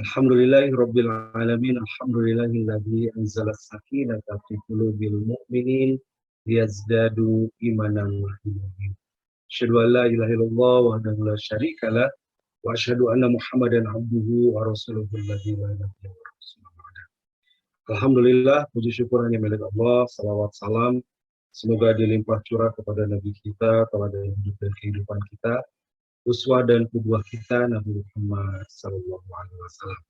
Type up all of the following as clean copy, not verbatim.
Alhamdulillahirabbil alamin. Alhamdulillahilladzi anzala as-sakinata fi qulubil mu'minin liyazdadu imanan wa imanan. Asyhadu an la ilaha illallah wahdahu la syarikalah wa asyhadu anna Muhammadan abduhu wa rasuluhu alladzi la ilaha illallah. Alhamdulillah, puji syukur hanya milik Allah, salawat salam semoga dilimpah curah kepada Nabi kita, teladan hidup dan kehidupan kita, uswah dan qudwah kita Nabi Muhammad sallallahu alaihi wasallam.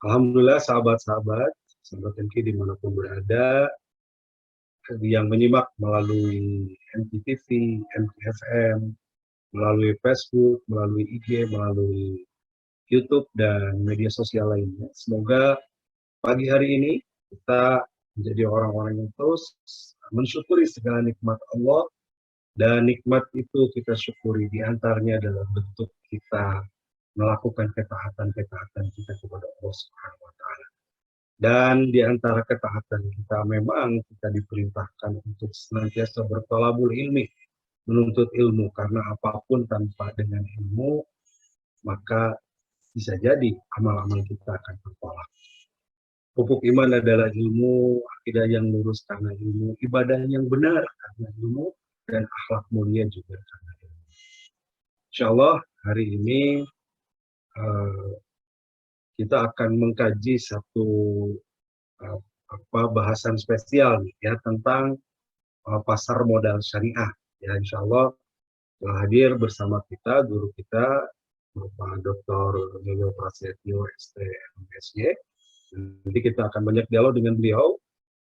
Alhamdulillah sahabat-sahabat, sahabat MK dimanapun berada, yang menyimak melalui MTV, MTFM, melalui Facebook, melalui IG, melalui YouTube, dan media sosial lainnya. Semoga pagi hari ini kita menjadi orang-orang yang terus mensyukuri segala nikmat Allah, dan nikmat itu kita syukuri diantaranya dalam bentuk kita melakukan ketaatan-ketaatan kita kepada Allah Subhanahu wa Ta'ala. Dan di antara ketaatan kita memang kita diperintahkan untuk senantiasa bertolabul ilmi, menuntut ilmu, karena apapun tanpa dengan ilmu maka bisa jadi amal-amal kita akan tertolak. Pupuk iman adalah ilmu, akidah yang lurus karena ilmu, ibadah yang benar karena ilmu, dan akhlak mulia juga karena ilmu. Insyaallah hari ini kita akan mengkaji satu bahasan spesial ya tentang pasar modal syariah. Ya, insya Allah telah hadir bersama kita guru kita Bapak Dr. Yoyo Prasetyo ST MSy. Nanti kita akan banyak dialog dengan beliau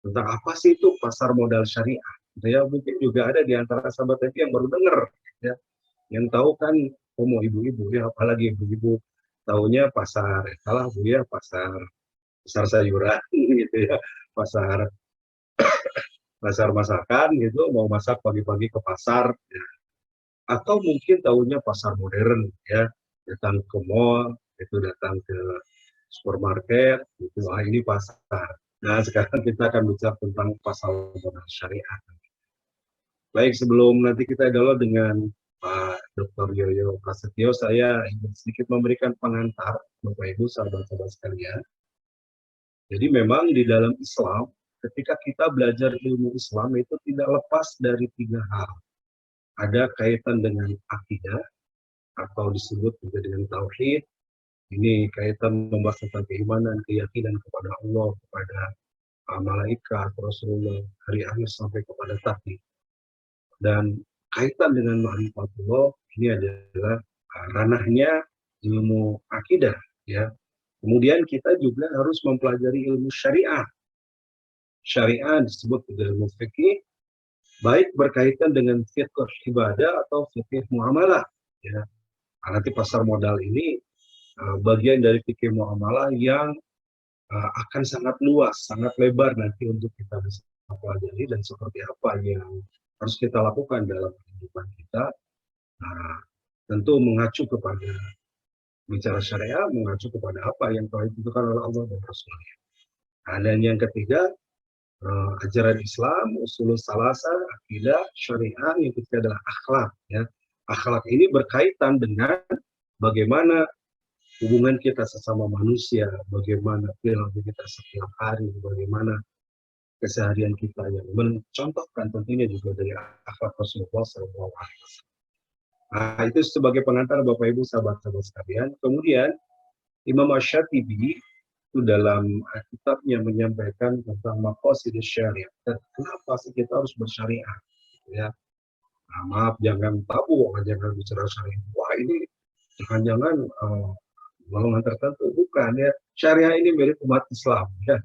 tentang apa sih itu pasar modal syariah. Ya, mungkin juga ada di antara sahabat tadi yang baru dengar, ya, yang tahu kan ibu-ibu ya, apalagi ibu-ibu tahunya pasar, salah bu ya, pasar sayuran gitu ya, pasar masakan gitu, mau masak pagi-pagi ke pasar ya. Atau mungkin tahunya pasar modern ya, datang ke mall, itu datang ke supermarket gitu, ini pasar. Nah, sekarang kita akan bicara tentang pasar modal syariah. Baik, sebelum nanti kita dialog dengan Pak Dr. Yoyo Prasetyo, saya ingin sedikit memberikan pengantar Bapak Ibu sahabat-sahabat sekalian. Jadi memang di dalam Islam, ketika kita belajar ilmu Islam itu tidak lepas dari tiga hal. Ada kaitan dengan akidah, atau disebut juga dengan tauhid. Ini kaitan membahas tentang keimanan, keyakinan kepada Allah, kepada malaikat, Rasulullah, hari akhir sampai kepada takdir. Dan kaitan dengan ma'rifatullah ini adalah ranahnya ilmu akidah ya. Kemudian kita juga harus mempelajari ilmu syariah. Syariah disebut ilmu fikih, baik berkaitan dengan fiqh ibadah atau fikih muamalah ya. Nanti pasar modal ini bagian dari fikih muamalah yang akan sangat luas, sangat lebar nanti untuk kita bisa pelajari, dan seperti apa yang harus kita lakukan dalam kehidupan kita. Nah, tentu mengacu kepada bicara syariah, mengacu kepada apa yang telah ditentukan oleh Allah dan Rasulnya. Nah, dan yang ketiga, ajaran Islam, usul salasa, akidah, syariah, yang ketiga adalah akhlak. Ya. Akhlak ini berkaitan dengan bagaimana hubungan kita sesama manusia, bagaimana perilaku kita setiap hari, bagaimana keseharian kita yang mencontohkan tentunya juga dari akhlak Rasulullah SAW. Nah, itu sebagai pengantar Bapak Ibu sahabat-sahabat sekalian. Kemudian Imam Asy-Syatibi itu dalam kitabnya menyampaikan tentang maqasidus syariah. Kenapa sih kita harus bersyariah? Ya, nah, maaf jangan tabu, jangan bicara syariah. Wah ini jangan-jangan golongan tertentu, bukan ya. Syariah ini milik umat Islam. Ya,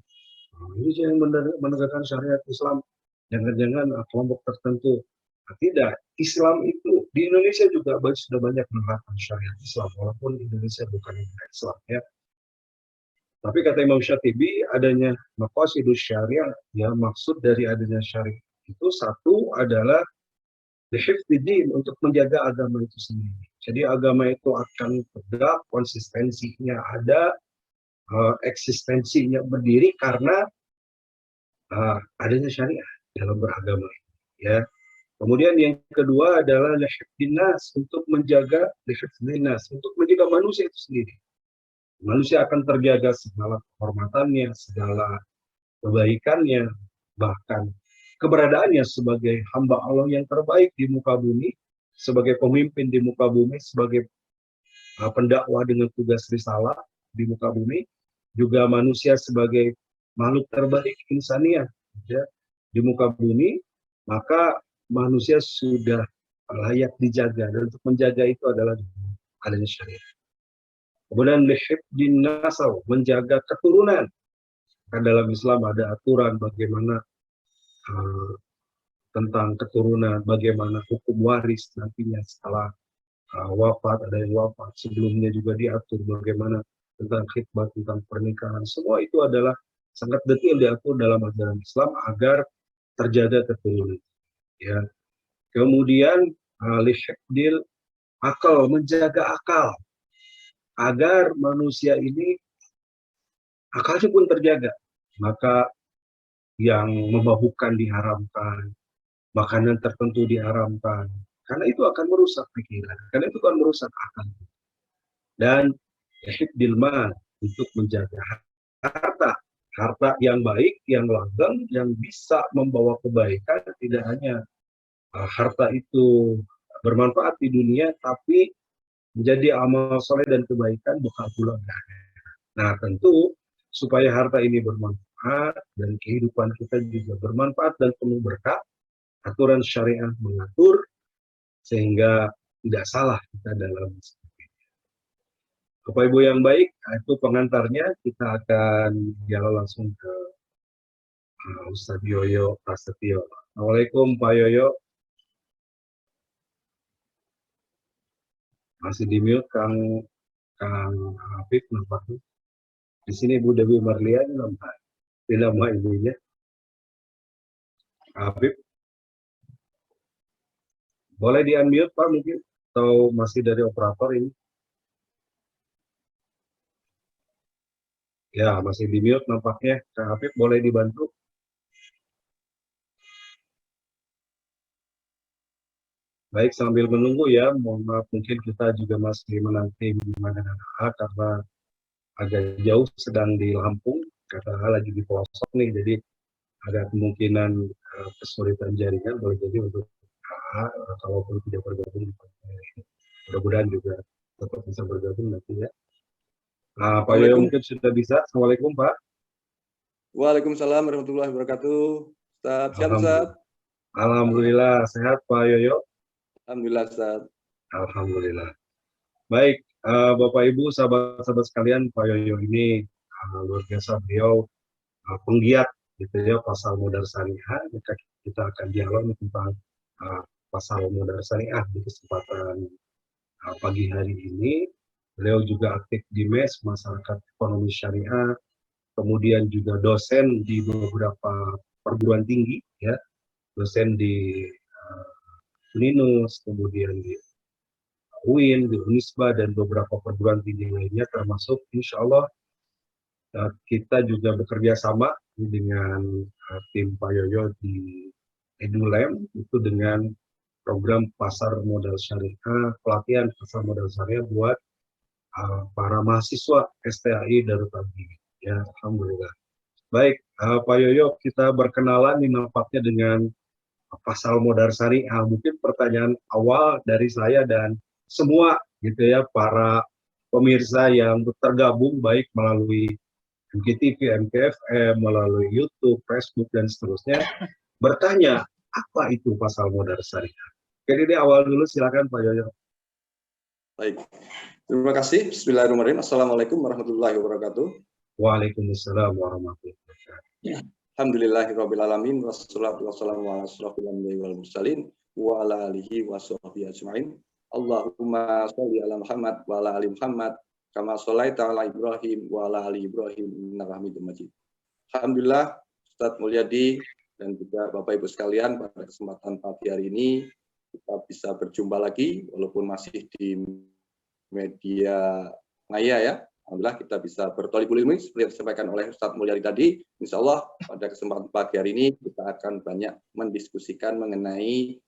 ini yang menegakkan syariat Islam. Jangan-jangan kelompok tertentu. Nah, tidak, Islam itu di Indonesia juga sudah banyak menerapkan syariat Islam, walaupun Indonesia bukan negara Islam ya. Tapi kata Imam Syatibi, adanya maqasidus syariah, ya maksud dari adanya syariat itu satu adalah dihifdzid, untuk menjaga agama itu sendiri. Jadi agama itu akan tegak, konsistensinya ada, eksistensinya berdiri karena adanya syariah dalam beragama ya. Kemudian yang kedua adalah lihifdzinas, untuk menjaga lihifdzinas, untuk menjaga manusia itu sendiri. Manusia akan terjaga segala kehormatannya, segala kebaikannya, bahkan keberadaannya sebagai hamba Allah yang terbaik di muka bumi, sebagai pemimpin di muka bumi, sebagai pendakwah dengan tugas risalah di muka bumi, juga manusia sebagai makhluk terbaik insaniah ya, di muka bumi, maka manusia sudah layak dijaga, dan untuk menjaga itu adalah adanya syariat. Kemudian lihifdin nasal, menjaga keturunan. Kan dalam Islam ada aturan bagaimana uh, tentang keturunan, bagaimana hukum waris nantinya setelah wafat, ada yang wafat, sebelumnya juga diatur bagaimana tentang khidmat, tentang pernikahan. Semua itu adalah sangat detail diatur dalam ajaran Islam agar terjaga keturunan. Ya. Kemudian lihifdil akal, menjaga akal agar manusia ini akalnya pun terjaga. Maka yang memabukkan diharamkan, makanan tertentu diharamkan, karena itu akan merusak pikiran, karena itu akan merusak akal. Dan hifdil mal, untuk menjaga harta, harta yang baik, yang langgeng, yang bisa membawa kebaikan, tidak hanya harta itu bermanfaat di dunia, tapi menjadi amal soleh dan kebaikan bekal pulang. Nah, tentu supaya harta ini bermanfaat dan kehidupan kita juga bermanfaat dan penuh berkah, aturan syariah mengatur sehingga tidak salah kita dalam. Bapak Ibu yang baik, itu pengantarnya. Kita akan jalan langsung ke Ustadz Yoyo Prasetyo. Assalamualaikum Pak Yoyo. Masih di mute Kang Hafid nampaknya. Di sini Bu Dewi Marlian nampak di nama ibunya. Hafid, boleh di unmute Pak mungkin, atau masih dari operator ini? Ya, masih di mute nampaknya. Kang Hafid, boleh dibantu? Baik, sambil menunggu ya, mohon maaf mungkin kita juga masih menanti bagaimana karena agak jauh, sedang di Lampung, kata lagi di pelosok nih, jadi ada kemungkinan kesulitan jaringan, boleh jadi untuk kalaupun tidak bergabung, mudah-mudahan juga tetap bisa bergabung nanti ya. Pak Yoyo mungkin sudah bisa. Assalamualaikum Pak. Waalaikumsalam warahmatullahi wabarakatuh. Ustaz, sehat Ustaz? Alhamdulillah, sehat Pak Yoyo. Alhamdulillah Ustaz. Alhamdulillah. Baik, Bapak Ibu, sahabat-sahabat sekalian, Pak Yoyo ini luar biasa, beliau penggiat gitu ya pasar modal syariah. Maka kita akan dialog tentang pasar modal syariah di kesempatan pagi hari ini. Beliau juga aktif di MES, Masyarakat Ekonomi Syariah, kemudian juga dosen di beberapa perguruan tinggi, ya, dosen di UNINUS, kemudian di UIN, di UNISBA, dan beberapa perguruan tinggi lainnya, termasuk insya Allah kita juga bekerja sama dengan tim Pak Yoyo di EduLem, itu dengan program pasar modal syariah, pelatihan pasar modal syariah buat para mahasiswa STAI Darut Tauhid. Ya, alhamdulillah. Baik, Pak Yoyo, kita berkenalan ini nampaknya dengan pasar modal syariah. Mungkin pertanyaan awal dari saya dan semua gitu ya, para pemirsa yang tergabung baik melalui MGTV, MKFM, melalui YouTube, Facebook, dan seterusnya, bertanya, apa itu pasar modal syariah? Jadi ini awal dulu, silakan Pak Yoyo. Baik, terima kasih. Bismillahirrahmanirrahim. Assalamualaikum warahmatullahi wabarakatuh. Waalaikumsalam warahmatullahi wabarakatuh. Alhamdulillahirrahmanirrahim. Wassalatu wassalamu ala asyrafil anbiya'i wal mursalin wa ala alihi wa sahbihi ajma'in. Allahumma sholli ala Muhammad wa ala ali Muhammad kama sholaita ala Ibrahim wa ala ali Ibrahim innaka Hamidum Majid. Alhamdulillah, Ustadz Mulyadi dan juga Bapak Ibu sekalian, pada kesempatan pagi hari ini kita bisa berjumpa lagi walaupun masih di media maya ya. Alhamdulillah kita bisa bertolibul ilmi seperti yang disampaikan oleh Ustadz Mulyadi tadi. Insya Allah pada kesempatan pagi hari ini kita akan banyak mendiskusikan mengenai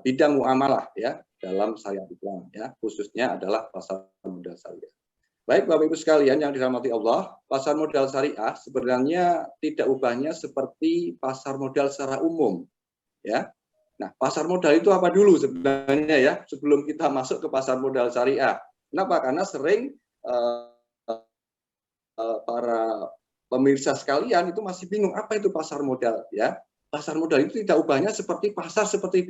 bidang muamalah ya dalam syariat Islam ya, khususnya adalah pasar modal syariah. Baik Bapak Ibu sekalian yang dirahmati Allah, pasar modal syariah sebenarnya tidak ubahnya seperti pasar modal secara umum, ya. Nah, pasar modal itu apa dulu sebenarnya ya, sebelum kita masuk ke pasar modal syariah. Kenapa? Karena sering para pemirsa sekalian itu masih bingung apa itu pasar modal, ya. Pasar modal itu tidak ubahnya seperti pasar seperti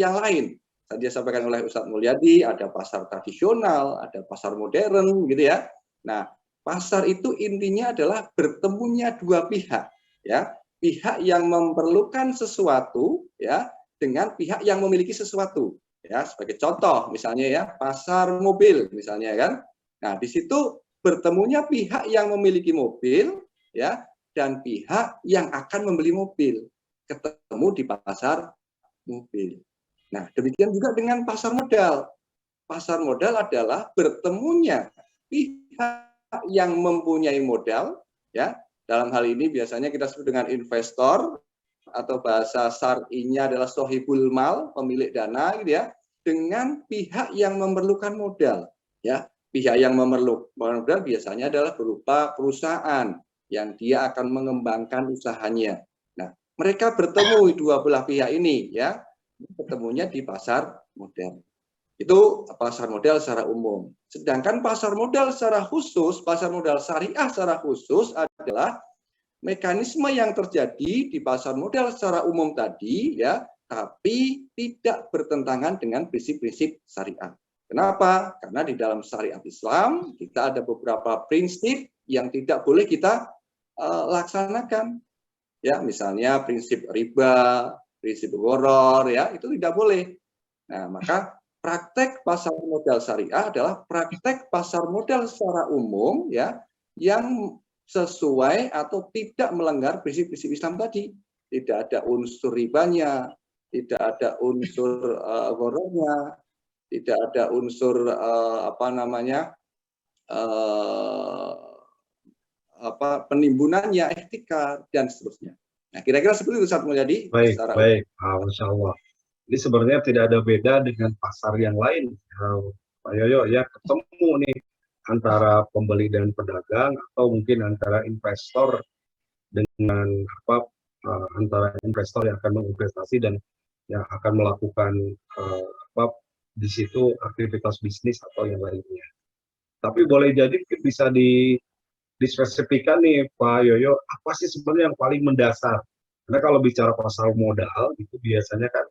yang lain. Tadi disampaikan oleh Ustadz Mulyadi, ada pasar tradisional, ada pasar modern, gitu ya. Nah, pasar itu intinya adalah bertemunya dua pihak, ya. Pihak yang memerlukan sesuatu, ya, dengan pihak yang memiliki sesuatu, ya. Sebagai contoh, misalnya ya, pasar mobil, misalnya kan. Nah, di situ bertemunya pihak yang memiliki mobil, ya, dan pihak yang akan membeli mobil ketemu di pasar mobil. Nah, demikian juga dengan pasar modal. Pasar modal adalah bertemunya pihak yang mempunyai modal, ya. Dalam hal ini biasanya kita sebut dengan investor atau bahasa syar'inya adalah sohibul mal, pemilik dana, gitu ya, dengan pihak yang memerlukan modal, ya. Pihak yang memerlukan modal biasanya adalah berupa perusahaan yang dia akan mengembangkan usahanya. Nah, mereka bertemu dua belah pihak ini, ya, ketemunya di pasar modal. Itu pasar modal secara umum. Sedangkan pasar modal secara khusus, pasar modal syariah secara khusus adalah mekanisme yang terjadi di pasar modal secara umum tadi, ya, tapi tidak bertentangan dengan prinsip-prinsip syariah. Kenapa? Karena di dalam syariat Islam kita ada beberapa prinsip yang tidak boleh kita laksanakan. Ya, misalnya prinsip riba, prinsip gharar, ya, itu tidak boleh. Nah, maka praktek pasar modal syariah adalah praktek pasar modal secara umum, ya, yang sesuai atau tidak melanggar prinsip-prinsip Islam tadi. Tidak ada unsur ribanya, tidak ada unsur ghararnya, tidak ada unsur penimbunannya, etika dan seterusnya. Nah, kira-kira seperti itu Ustaz Mulyadi Baik, secara baik. Masya Allah. Ini sebenarnya tidak ada beda dengan pasar yang lain, Pak Yoyo, ya, ketemu nih antara pembeli dan pedagang, atau mungkin antara investor dengan antara investor yang akan menginvestasi dan yang akan melakukan di situ aktivitas bisnis atau yang lainnya. Tapi boleh jadi bisa dispesifikan nih Pak Yoyo, apa sih sebenarnya yang paling mendasar? Karena kalau bicara pasar modal itu biasanya kan,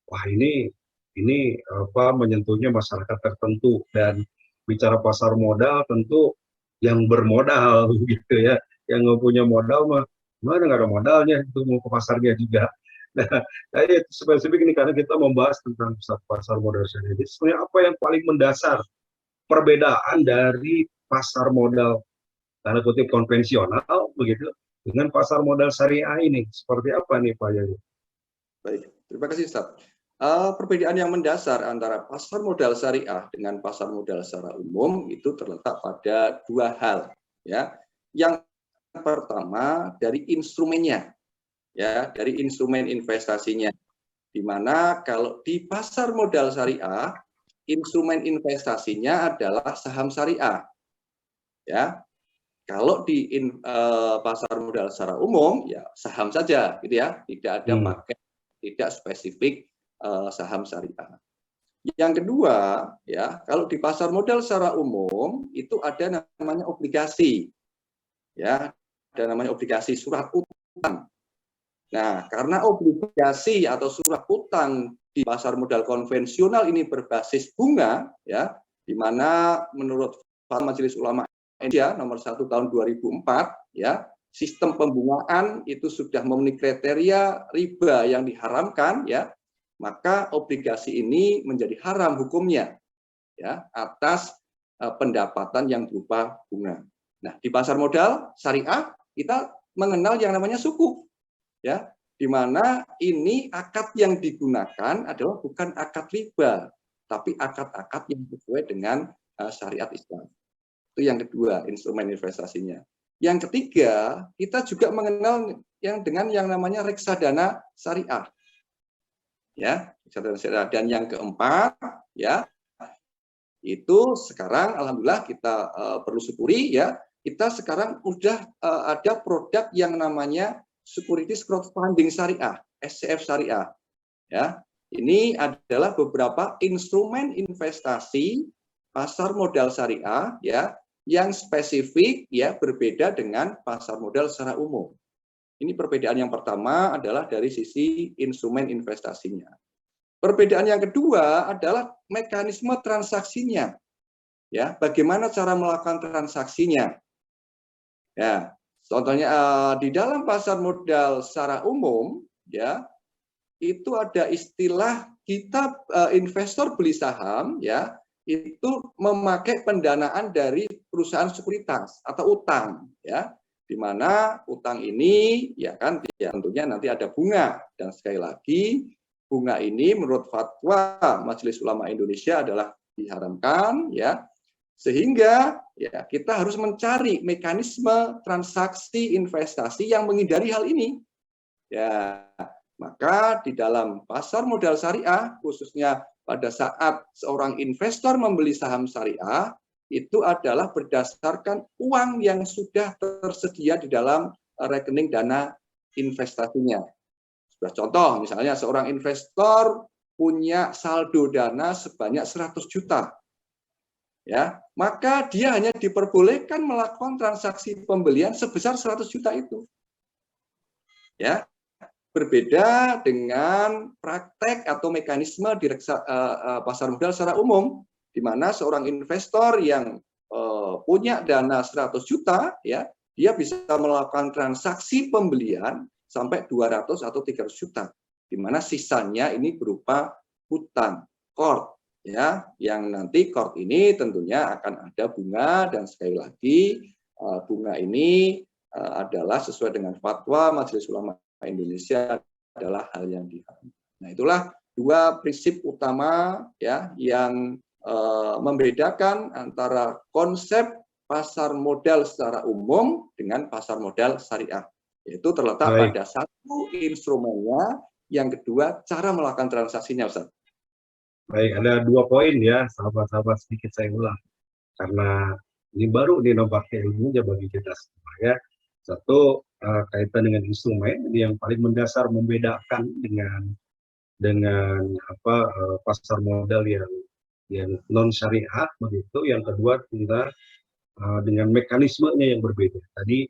wah ini menyentuhnya masyarakat tertentu, dan bicara pasar modal tentu yang bermodal gitu ya, yang nggak punya modal mah mana nggak ada modalnya itu mau ke pasarnya juga. Nah, itu spesifik ini karena kita membahas tentang pasar modal sendiri. Sebenarnya apa yang paling mendasar perbedaan dari pasar modal tanda kutip konvensional begitu dengan pasar modal syariah ini, seperti apa nih Pak Yayu? baik. Terima kasih Ustaz. Perbedaan yang mendasar antara pasar modal syariah dengan pasar modal secara umum itu terletak pada dua hal, ya. Yang pertama dari instrumennya, ya, dari instrumen investasinya. Di mana kalau di pasar modal syariah, instrumen investasinya adalah saham syariah, ya. Kalau di pasar modal secara umum, ya saham saja, gitu ya, tidak ada paket, tidak spesifik saham syariah. Yang kedua, ya, kalau di pasar modal secara umum itu ada namanya obligasi, ya, ada namanya obligasi surat utang. Nah, karena obligasi atau surat utang di pasar modal konvensional ini berbasis bunga, ya, di mana menurut Majelis Ulama Indonesia nomor 1 tahun 2004, ya, sistem pembungaan itu sudah memenuhi kriteria riba yang diharamkan, ya, maka obligasi ini menjadi haram hukumnya, ya, atas pendapatan yang berupa bunga. Nah, di pasar modal syariah kita mengenal yang namanya sukuk, ya, di mana ini akad yang digunakan adalah bukan akad riba, tapi akad-akad yang sesuai dengan syariat Islam. Itu yang kedua, instrumen investasinya. Yang ketiga, kita juga mengenal dengan yang namanya reksadana syariah, ya, reksadana syariah. Dan yang keempat, ya, Itu sekarang alhamdulillah kita perlu syukuri ya, kita sekarang udah ada produk yang namanya Securities Crowdfunding Syariah, SCF Syariah. Ya, ini adalah beberapa instrumen investasi pasar modal syariah ya yang spesifik ya berbeda dengan pasar modal secara umum. Ini perbedaan yang pertama adalah dari sisi instrumen investasinya. Perbedaan yang kedua adalah mekanisme transaksinya. Ya, bagaimana cara melakukan transaksinya? Ya, contohnya di dalam pasar modal secara umum ya, itu ada istilah kita investor beli saham ya, itu memakai pendanaan dari perusahaan sekuritas atau utang ya, di mana utang ini ya kan ya, tentunya nanti ada bunga, dan sekali lagi bunga ini menurut fatwa Majelis Ulama Indonesia adalah diharamkan ya, sehingga ya kita harus mencari mekanisme transaksi investasi yang menghindari hal ini ya. Maka di dalam pasar modal syariah, khususnya pada saat seorang investor membeli saham syariah, itu adalah berdasarkan uang yang sudah tersedia di dalam rekening dana investasinya. Contoh, misalnya seorang investor punya saldo dana sebanyak 100 juta. Ya, maka dia hanya diperbolehkan melakukan transaksi pembelian sebesar 100 juta itu. Ya, berbeda dengan praktek atau mekanisme di pasar modal secara umum, di mana seorang investor yang punya dana 100 juta, ya, dia bisa melakukan transaksi pembelian sampai 200 atau 300 juta, di mana sisanya ini berupa hutang, qard, ya, yang nanti qard ini tentunya akan ada bunga, dan sekali lagi bunga ini adalah sesuai dengan fatwa Majelis Ulama Indonesia adalah hal yang diharamkan. Nah, itulah dua prinsip utama ya yang membedakan antara konsep pasar modal secara umum dengan pasar modal syariah. Yaitu terletak pada satu instrumennya, yang kedua cara melakukan transaksinya, Ustaz. Baik, ada 2 poin ya, sahabat-sahabat, sedikit saya ulang. Karena ini baru nih nampaknya ilmunya bagi kita semua ya. Satu, kaitan dengan instrumen ini yang paling mendasar membedakan dengan pasar modal yang non syariah begitu. Yang kedua adalah dengan mekanismenya yang berbeda. Tadi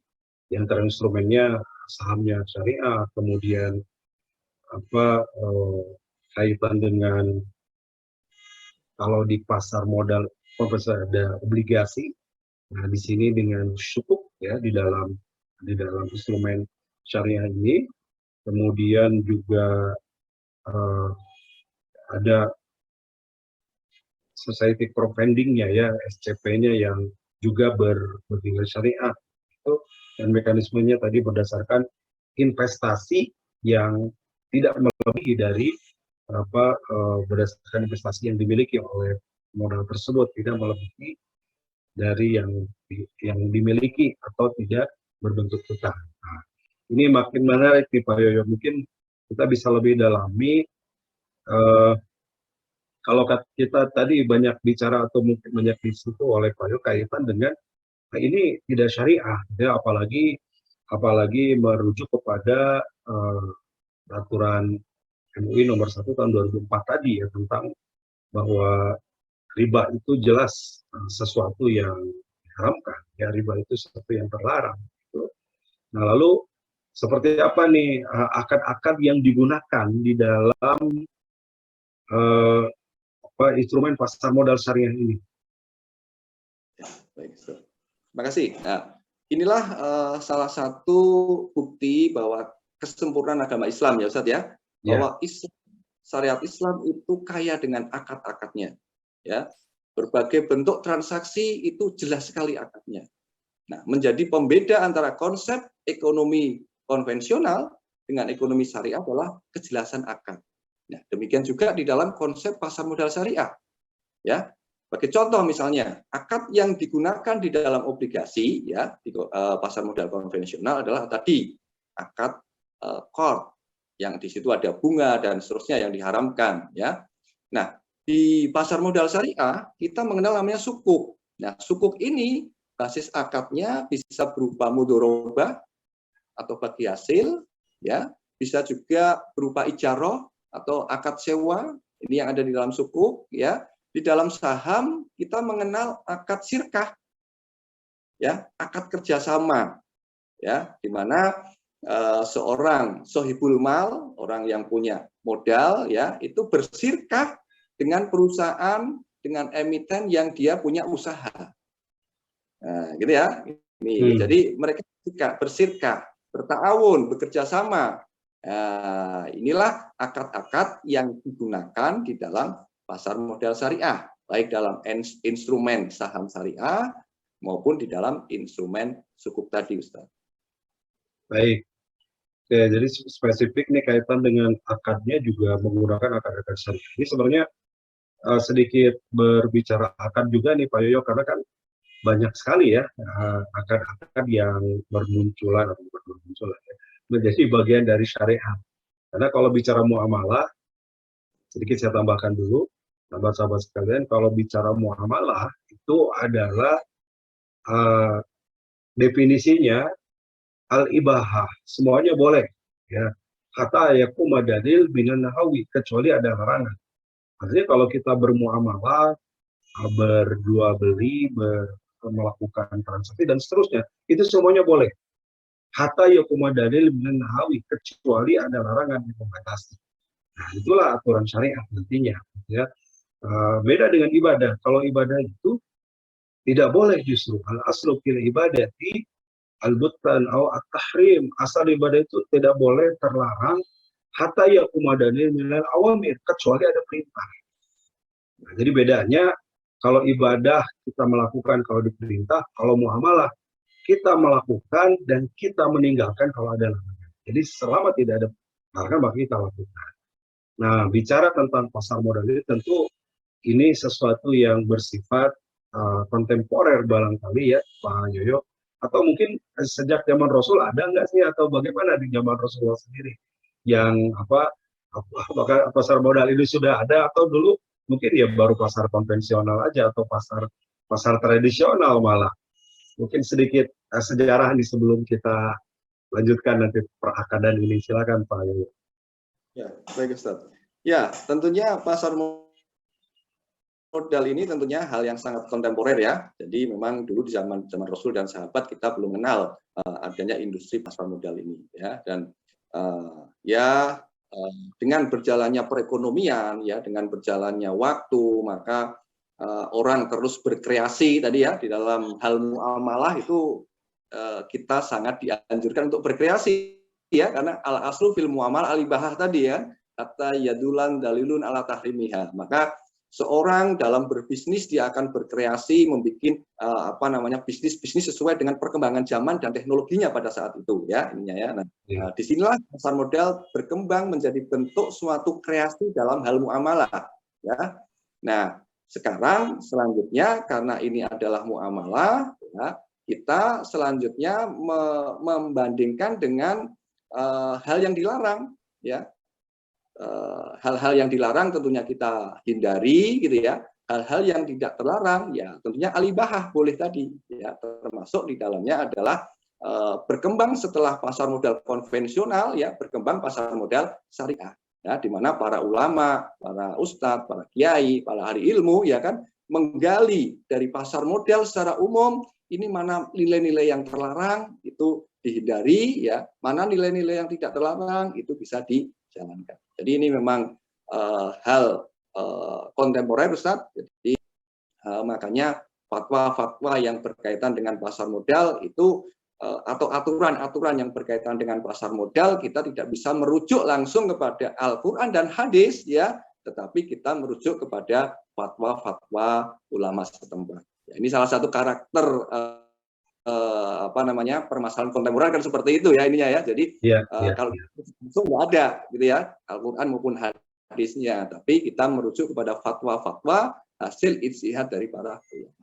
di antara instrumennya sahamnya syariah, kemudian kaitan dengan kalau di pasar modal ada obligasi. Nah, di sini dengan sukuk ya di dalam instrumen syariah ini, kemudian juga ada society crowdfunding-nya ya, SCP-nya yang juga bernilai syariah. Itu dan mekanismenya tadi berdasarkan investasi yang tidak melebihi dari berdasarkan investasi yang dimiliki oleh modal tersebut, tidak melebihi dari yang dimiliki atau tidak berbentuk hutang. Nah, ini makin menarik nih Pak Yoyo, mungkin kita bisa lebih dalami. Kalau kita tadi banyak bicara atau mungkin banyak disitu oleh Pak Yoyo kaitan dengan ini tidak syariah, ya, apalagi merujuk kepada peraturan MUI nomor 1 tahun 2004 tadi ya, tentang bahwa riba itu jelas sesuatu yang diharamkan, ya, riba itu sesuatu yang terlarang. Gitu. Nah, lalu seperti apa nih akad-akad yang digunakan di dalam instrumen pasar modal syariah ini? Baik, terima kasih. Nah, inilah salah satu bukti bahwa kesempurnaan agama Islam ya Ustaz ya, bahwa syariat Islam itu kaya dengan akad-akadnya. Ya, berbagai bentuk transaksi itu jelas sekali akadnya. Nah, menjadi pembeda antara konsep ekonomi konvensional dengan ekonomi syariah adalah kejelasan akad. Nah, demikian juga di dalam konsep pasar modal syariah. Ya, sebagai contoh misalnya, akad yang digunakan di dalam obligasi ya di pasar modal konvensional adalah tadi akad qard, yang di situ ada bunga dan seterusnya yang diharamkan ya. Nah, Di pasar modal syariah, kita mengenal namanya sukuk. Nah, sukuk ini basis akadnya bisa berupa mudharabah atau bagi hasil, ya, bisa juga berupa ijaroh atau akad sewa. Ini yang ada di dalam sukuk, ya. Di dalam saham kita mengenal akad sirkah, ya, akad kerjasama, ya, di mana seorang sohibul mal, orang yang punya modal, ya, itu bersirkah dengan perusahaan, dengan emiten yang dia punya usaha. Nah, gitu ya. Ini, jadi mereka bersirkah, bertaawun, bekerja sama. Nah, inilah akad-akad yang digunakan di dalam pasar modal syariah, baik dalam instrumen saham syariah maupun di dalam instrumen sukuk tadi, Ustaz. Baik. Oke, jadi spesifik nih kaitan dengan akadnya juga menggunakan akad-akad syariah. Ini sebenarnya sedikit berbicara akad juga nih Pak Yoyo, karena kan banyak sekali ya akad-akad yang bermunculan atau bukan bermunculan ya, menjadi bagian dari syariat. Karena kalau bicara muamalah, sedikit saya tambahkan dulu, sahabat-sahabat sekalian, kalau bicara muamalah itu adalah uh, definisinya al-ibahah, semuanya boleh, ya. Kata yakuma dalil binan nahawi, kecuali ada larangan. Artinya kalau kita bermuamalah, berjual beli, melakukan transaksi dan seterusnya, itu semuanya boleh. Hatta yakuma dalil binan nahawi, kecuali ada larangan yang membatasi. Nah, itulah aturan syariat nantinya, ya. Beda dengan ibadah. Kalau ibadah itu tidak boleh justru al aslu fil ibadati al-butlan atau at-tahrim. Asal ibadah itu tidak boleh, terlarang, hatta yakuma dalil minal awamir, kecuali ada perintah. Nah, jadi bedanya kalau ibadah kita melakukan kalau diperintah, kalau muamalah kita melakukan dan kita meninggalkan kalau ada larangan. Jadi selama tidak ada larangan maka kita lakukan. Nah, bicara tentang pasar modal ini tentu ini sesuatu yang bersifat kontemporer barangkali ya Pak Yoyo, atau mungkin sejak zaman Rasul ada nggak sih, atau bagaimana di zaman Rasulullah sendiri yang apakah pasar modal ini sudah ada, atau dulu mungkin ya baru pasar konvensional aja atau pasar tradisional malah. Mungkin sedikit sejarah nih sebelum kita lanjutkan nanti perakadan ini, silakan Pak Yoyo. Ya, baik Ustaz. Ya, tentunya pasar modal ini tentunya hal yang sangat kontemporer ya. Jadi memang dulu di zaman Rasul dan sahabat kita belum kenal adanya industri pasar modal ini ya. Dan dengan berjalannya perekonomian ya, dengan berjalannya waktu, maka orang terus berkreasi tadi ya, di dalam hal muamalah itu kita sangat dianjurkan untuk berkreasi ya, karena al aslu fil muamalah al-ibahah tadi ya, kata yadulan dalilun ala tahrimiha. Maka seorang dalam berbisnis dia akan berkreasi, membuat bisnis sesuai dengan perkembangan zaman dan teknologinya pada saat itu ya, ininya ya. Nah, disinilah pasar modal berkembang menjadi bentuk suatu kreasi dalam hal muamalah ya. Nah, sekarang selanjutnya karena ini adalah muamalah ya, kita selanjutnya membandingkan dengan hal yang dilarang ya. Hal-hal yang dilarang tentunya kita hindari gitu ya. Hal-hal yang tidak terlarang ya tentunya alibahah boleh tadi ya, termasuk di dalamnya adalah berkembang setelah pasar modal konvensional ya, berkembang pasar modal syariah ya, di mana para ulama, para ustadz, para kiai, para ahli ilmu ya kan menggali dari pasar modal secara umum, ini mana nilai-nilai yang terlarang itu dihindari ya, mana nilai-nilai yang tidak terlarang itu bisa dijalankan. Jadi ini memang hal kontemporer Ustaz. Jadi makanya fatwa-fatwa yang berkaitan dengan pasar modal itu atau aturan-aturan yang berkaitan dengan pasar modal kita tidak bisa merujuk langsung kepada Al-Qur'an dan hadis ya, tetapi kita merujuk kepada fatwa-fatwa ulama setempat. Ya, ini salah satu karakter permasalahan kontemporer kan seperti itu ya ininya ya. Jadi kalau langsung nggak ada gitu ya Al-Qur'an maupun hadisnya, tapi kita merujuk kepada fatwa-fatwa hasil ijtihad dari para ulama.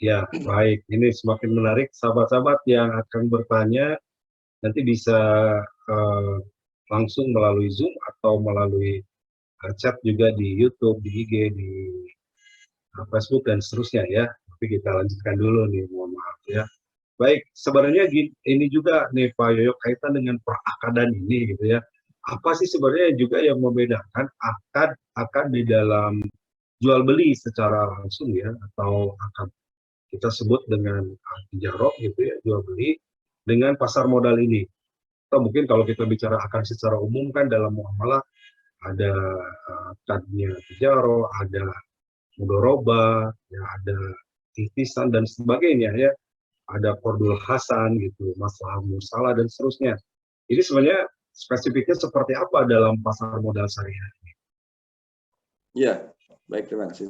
Ya, baik. Ini semakin menarik. Sahabat-sahabat yang akan bertanya nanti bisa langsung melalui Zoom atau melalui chat juga di YouTube, di IG, di Facebook dan seterusnya ya. Tapi kita lanjutkan dulu nih, mohon maaf ya. Baik, sebenarnya ini juga nih Pak Yoyo kaitan dengan perakadan ini gitu ya. Apa sih sebenarnya juga yang membedakan akad di dalam jual beli secara langsung ya, atau akad kita sebut dengan tijarah gitu ya, jual beli dengan pasar modal ini. Atau mungkin kalau kita bicara akad secara umum kan dalam muamalah ada akadnya tijarah, ada mudoroba, ya ada titisan dan sebagainya ya, ada Qardul Hasan gitu, masalah musalah dan seterusnya. Jadi sebenarnya spesifiknya seperti apa dalam pasar modal syariah? Ya, baik, terima kasih.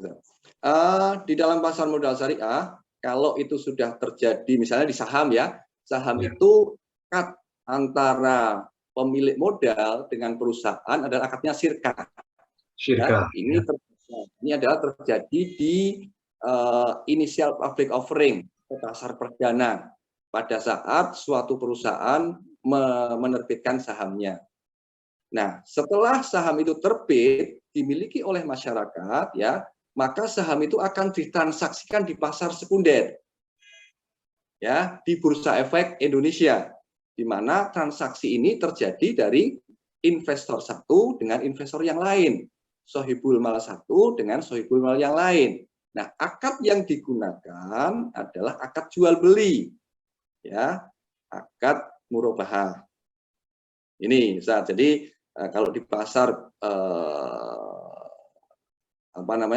Di dalam pasar modal syariah, kalau itu sudah terjadi, misalnya di saham ya, saham Ya, itu akad antara pemilik modal dengan perusahaan adalah akadnya syirkah. Ya, syirkah ya. ini adalah terjadi di initial public offering ke pasar perdana pada saat suatu perusahaan menerbitkan sahamnya. Nah, setelah saham itu terbit dimiliki oleh masyarakat, ya, maka saham itu akan ditransaksikan di pasar sekunder, ya, di Bursa Efek Indonesia, di mana transaksi ini terjadi dari investor satu dengan investor yang lain, sohibul mal satu dengan sohibul mal yang lain. Nah, akad yang digunakan adalah akad jual beli, ya, akad murabahah. Ini, Ustaz. Jadi kalau di pasar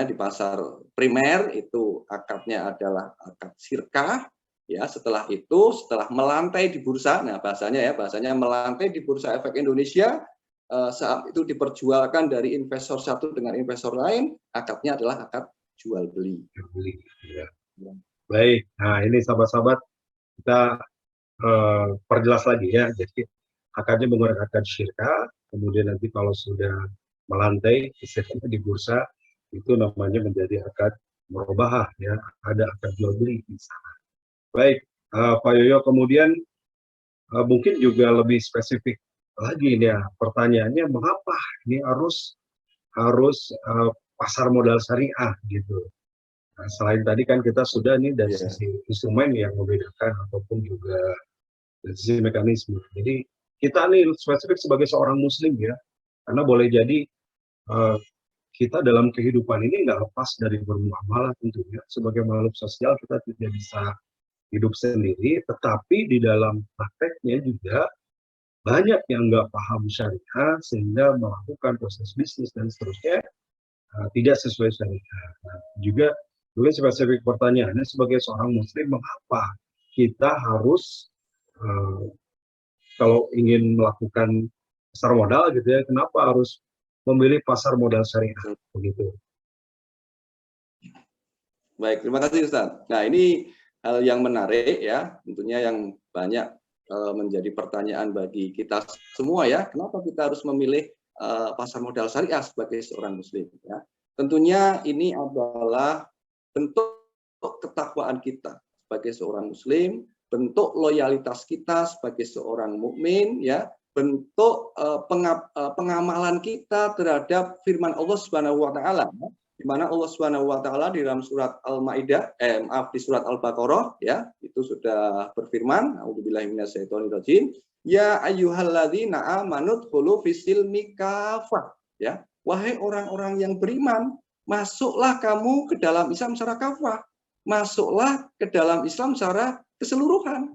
di pasar primer itu akadnya adalah akad syirkah, ya. Setelah itu, setelah melantai di bursa, nah bahasanya melantai di Bursa Efek Indonesia, saat itu diperjualkan dari investor satu dengan investor lain, akadnya adalah akad jual beli. Jual beli ya. Baik, nah ini sahabat-sahabat kita perjelas lagi ya. Jadi akadnya menggunakan akad syirkah, kemudian nanti kalau sudah melantai istilahnya di bursa itu namanya menjadi akad murabahah ya, ada akad jual beli di sana. Baik, Pak Yoyo, kemudian mungkin juga lebih spesifik lagi nih ya, pertanyaannya mengapa ini harus pasar modal syariah gitu. Nah, selain tadi kan kita sudah nih dari Yeah. sisi instrumen yang membedakan ataupun juga dari sisi mekanisme. Jadi kita nih spesifik sebagai seorang muslim ya, karena boleh jadi kita dalam kehidupan ini nggak lepas dari bermuamalah tentunya. Sebagai makhluk sosial kita tidak bisa hidup sendiri, tetapi di dalam prakteknya juga banyak yang nggak paham syariah sehingga melakukan proses bisnis dan seterusnya tidak sesuai syariah. Nah, juga mungkin spesifik pertanyaannya sebagai seorang muslim, mengapa kita harus kalau ingin melakukan pasar modal gitu ya, kenapa harus memilih pasar modal syariah begitu? Baik, terima kasih Ustaz. Nah, ini hal yang menarik ya, tentunya yang banyak menjadi pertanyaan bagi kita semua ya. Kenapa kita harus memilih pasar modal syariah sebagai seorang muslim ya? Tentunya ini adalah bentuk ketakwaan kita sebagai seorang muslim, bentuk loyalitas kita sebagai seorang mukmin ya, bentuk pengamalan kita terhadap firman Allah Subhanahu wa taala, di mana Allah Subhanahu wa taala di dalam surat Al-Maidah di surat Al-Baqarah ya, itu sudah berfirman, a'udzubillahi minasyaitonirrajim, ya ayyuhalladzina amanu dkhulu fisilmi kafah, ya, wahai orang-orang yang beriman, masuklah kamu ke dalam Islam secara kafah, masuklah ke dalam Islam secara keseluruhan.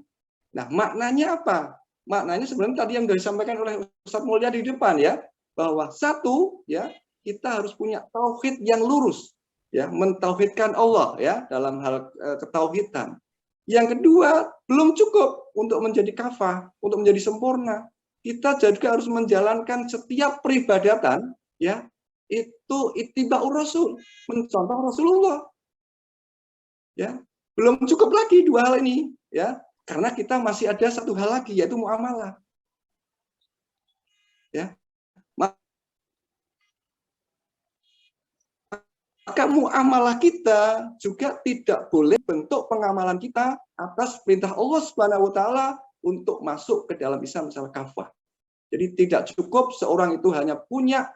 Nah, maknanya apa? Maknanya sebenarnya tadi yang sudah disampaikan oleh Ustaz Mulya di depan ya, bahwa satu ya, kita harus punya tauhid yang lurus ya, mentauhidkan Allah ya dalam hal ketauhidan. Yang kedua, belum cukup untuk menjadi kafah, untuk menjadi sempurna. Kita juga harus menjalankan setiap peribadatan ya, itu ittiba'ur rasul, mencontoh Rasulullah. Ya, belum cukup lagi dua hal ini ya, karena kita masih ada satu hal lagi yaitu muamalah. Ya. Maka muamalah kita juga tidak boleh bentuk pengamalan kita atas perintah Allah Subhanahu wa taala untuk masuk ke dalam Islam secara kafah. Jadi tidak cukup seorang itu hanya punya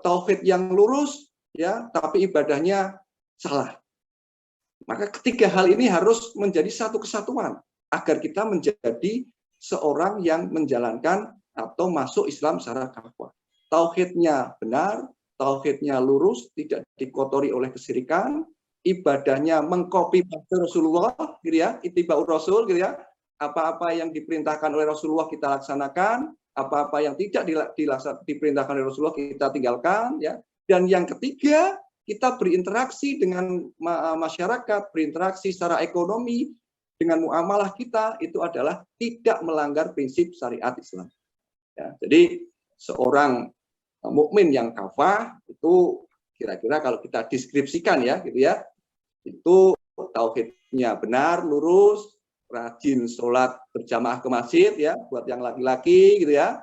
tauhid yang lurus, ya, tapi ibadahnya salah. Maka ketiga hal ini harus menjadi satu kesatuan agar kita menjadi seorang yang menjalankan atau masuk Islam secara kafah. Tauhidnya benar, tauhidnya lurus, tidak dikotori oleh kesyirikan, ibadahnya mengkopi Rasulullah, gitu ya, ittiba'ur Rasul, gitu ya. Apa-apa yang diperintahkan oleh Rasulullah kita laksanakan, apa-apa yang tidak diperintahkan oleh Rasulullah kita tinggalkan, ya. Dan yang ketiga, kita berinteraksi dengan masyarakat, berinteraksi secara ekonomi dengan muamalah kita itu adalah tidak melanggar prinsip syariat Islam. Ya, jadi seorang mukmin yang kafah itu kira-kira kalau kita deskripsikan ya, gitu ya, itu tauhidnya benar, lurus, rajin sholat berjamaah ke masjid ya, buat yang laki-laki gitu ya,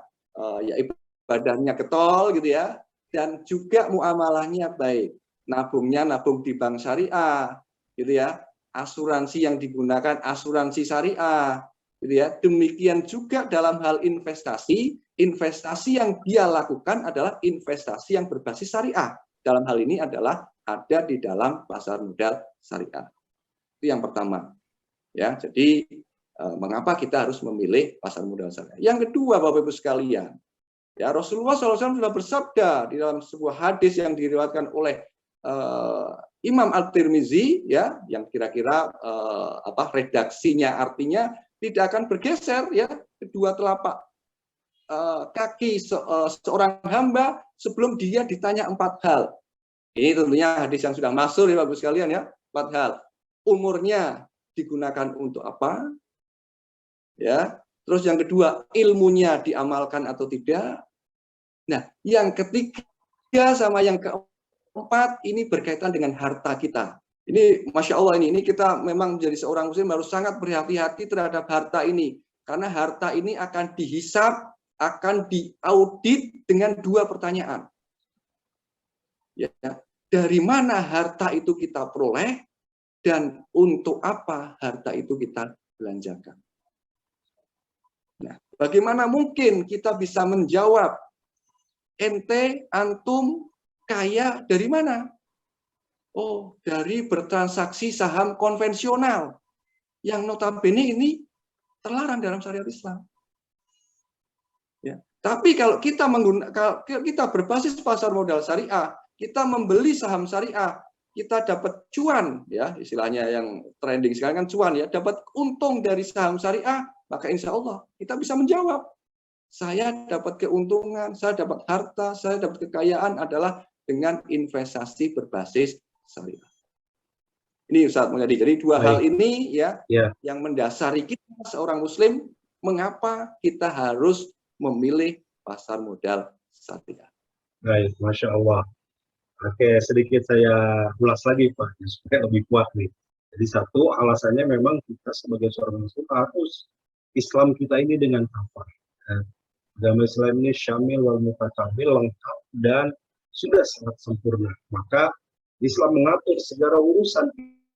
ya ibadahnya getol gitu ya, dan juga muamalahnya baik, nabungnya nabung di bank syariah gitu ya, asuransi yang digunakan asuransi syariah gitu ya. Demikian juga dalam hal investasi, investasi yang dia lakukan adalah investasi yang berbasis syariah. Dalam hal ini adalah ada di dalam pasar modal syariah. Itu yang pertama. Ya, jadi mengapa kita harus memilih pasar modal syariah? Yang kedua, Bapak Ibu sekalian, ya Rasulullah SAW sudah bersabda di dalam sebuah hadis yang diriwayatkan oleh Imam At-Tirmizi, ya, yang kira-kira redaksinya artinya tidak akan bergeser, ya, kedua telapak kaki seorang hamba sebelum dia ditanya 4 hal. Ini tentunya hadis yang sudah masyhur ya Bapak sekalian ya, 4 hal. Umurnya digunakan untuk apa? Ya. Terus yang kedua, ilmunya diamalkan atau tidak? Nah, yang ketiga sama yang keempat ini berkaitan dengan harta kita. Ini Masya Allah ini kita memang menjadi seorang muslim harus sangat berhati-hati terhadap harta ini. Karena harta ini akan dihisab, akan diaudit dengan 2 pertanyaan. Ya, dari mana harta itu kita peroleh dan untuk apa harta itu kita belanjakan. Nah, bagaimana mungkin kita bisa menjawab ente, antum, kaya dari mana? Oh, dari bertransaksi saham konvensional yang notabene ini terlarang dalam syariat Islam. Ya. Tapi kalau kita berbasis pasar modal syariah, kita membeli saham syariah, kita dapat cuan, ya istilahnya yang trending sekarang kan cuan ya, dapat untung dari saham syariah, maka insya Allah kita bisa menjawab. Saya dapat keuntungan, saya dapat harta, saya dapat kekayaan adalah dengan investasi berbasis syariah. Ini Ustaz Mulyadi. Jadi 2 hal ini ya, yang mendasari kita seorang muslim, mengapa kita harus memilih pasar modal syariah. Baik, Masya Allah. Oke, sedikit saya ulas lagi Pak, supaya lebih kuat nih. Jadi satu, alasannya memang kita sebagai seorang muslim harus Islam kita ini dengan kafah. Agama Islam ini syamil wal mutakamil, lengkap dan sudah sangat sempurna. Maka Islam mengatur segala urusan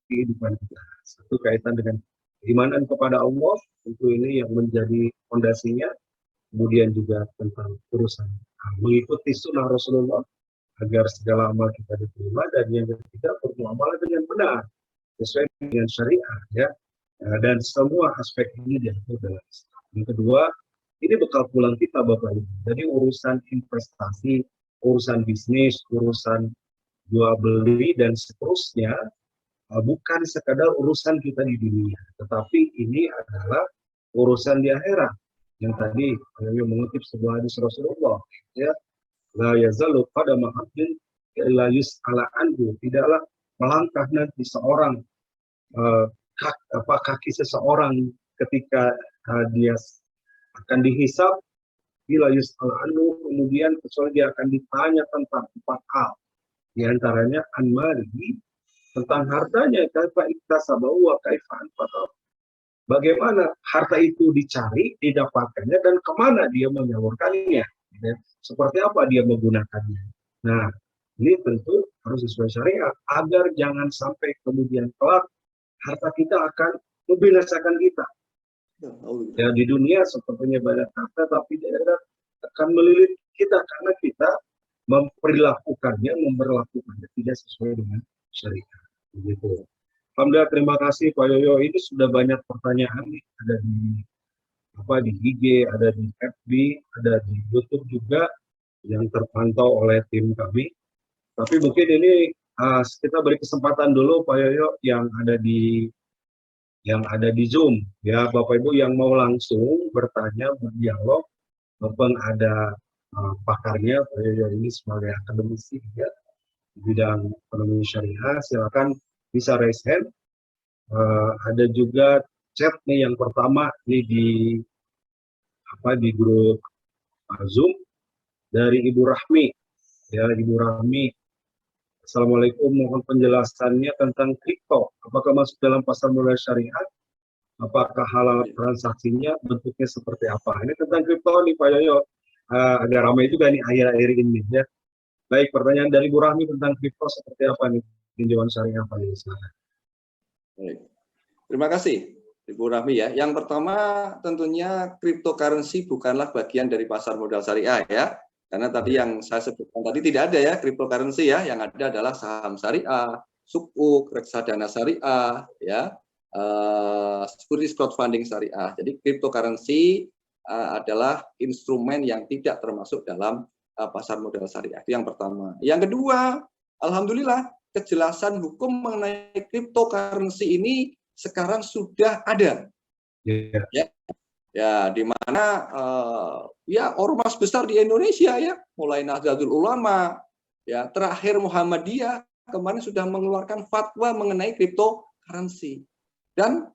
kehidupan kita. Satu kaitan dengan keimanan kepada Allah, tentu ini yang menjadi fondasinya. Kemudian juga tentang urusan mengikuti sunnah Rasulullah agar segala amal kita diterima, dan yang ketiga bermuamalah dengan benar sesuai dengan syariah ya, dan semua aspek ini diatur dalam Islam. Yang kedua, ini bekal pulang kita Bapak Ibu. Jadi urusan investasi, urusan bisnis, urusan jual beli dan seterusnya bukan sekadar urusan kita di dunia, tetapi ini adalah urusan di akhirat. Yang tadi kami mengutip sebuah hadis Rasulullah ya, la yazalu qadama 'abdin illa yus'ala anhu, tidaklah melangkah nanti seorang kaki seseorang ketika dia akan dihisab, bila yus'ala anhu, kemudian kecuali dia akan ditanya tentang 4 hal, di antaranya an-malihi, tentang hartanya, kaifa iktasabahu wa kaifa anfaqahu, bagaimana harta itu dicari, didapatkannya, dan kemana dia menyalurkannya, ya. Seperti apa dia menggunakannya. Nah, ini tentu harus sesuai syariat, agar jangan sampai kemudian kelak harta kita akan membinasakan kita. Ya, di dunia sepertinya banyak harta, tapi di akhirat akan melilit kita, karena kita memperlakukannya tidak sesuai dengan syariat. Begitu. Alhamdulillah, terima kasih Pak Yoyo. Ini sudah banyak pertanyaan nih, ada di IG, ada di FB, ada di YouTube juga yang terpantau oleh tim kami. Tapi mungkin ini kita beri kesempatan dulu Pak Yoyo yang ada di Zoom, ya Bapak Ibu yang mau langsung bertanya, berdialog, maupun ada pakarnya Pak Yoyo ini sebagai akademisi ya, di bidang ekonomi syariah, silakan bisa raise hand. Ada juga chat nih yang pertama nih di grup Zoom dari Ibu Rahmi. Ya, Ibu Rahmi, Assalamualaikum, mohon penjelasannya tentang kripto. Apakah masuk dalam pasar modal syariat? Apakah halal transaksinya? Bentuknya seperti apa? Ini tentang kripto nih Pak Yoyo. Agak ramai juga nih akhir-akhir ini ya. Baik, pertanyaan dari Ibu Rahmi tentang kripto seperti apa nih tinjauan syariah Pak Yoyo? Baik. Terima kasih Ibu Rahmi ya. Yang pertama tentunya cryptocurrency bukanlah bagian dari pasar modal syariah ya. Karena tadi yang saya sebutkan tadi tidak ada ya cryptocurrency ya. Yang ada adalah saham syariah, sukuk, reksadana syariah ya, securities crowdfunding syariah. Jadi cryptocurrency adalah instrumen yang tidak termasuk dalam pasar modal syariah. Itu yang pertama. Yang kedua, alhamdulillah kejelasan hukum mengenai cryptocurrency ini sekarang sudah ada. Ya, di mana ya ormas besar di Indonesia ya, mulai Nahdlatul Ulama, ya terakhir Muhammadiyah kemarin sudah mengeluarkan fatwa mengenai cryptocurrency. Dan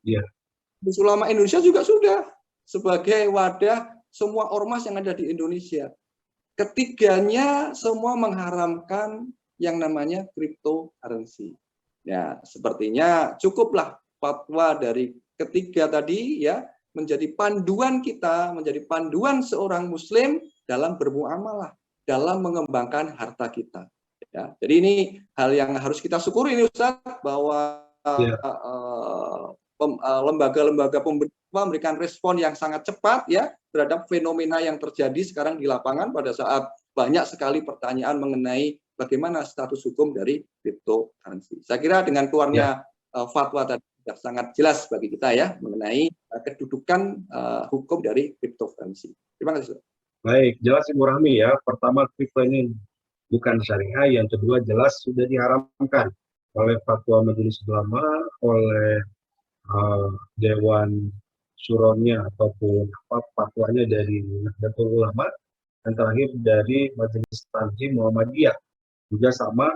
ulama Indonesia juga sudah sebagai wadah semua ormas yang ada di Indonesia. Ketiganya semua mengharamkan yang namanya cryptocurrency. Ya, sepertinya cukuplah fatwa dari ketiga tadi ya menjadi panduan kita, menjadi panduan seorang muslim dalam bermuamalah, dalam mengembangkan harta kita. Ya, jadi ini hal yang harus kita syukuri ini Ustaz, bahwa lembaga-lembaga pemerintah memberikan respon yang sangat cepat ya terhadap fenomena yang terjadi sekarang di lapangan pada saat banyak sekali pertanyaan mengenai bagaimana status hukum dari cryptocurrency. Saya kira dengan keluarnya fatwa tadi sudah sangat jelas bagi kita ya mengenai kedudukan hukum dari cryptocurrency. Terima kasih. Baik, jelas Ibu Rahmi ya. Pertama, kripto ini bukan syariah. Yang kedua, jelas sudah diharamkan oleh fatwa Majelis Ulama, oleh Dewan Syuronya ataupun fatwanya dari Nahdlatul Ulama, dan terakhir dari Majelis Tanzim Muhammadiyah juga sama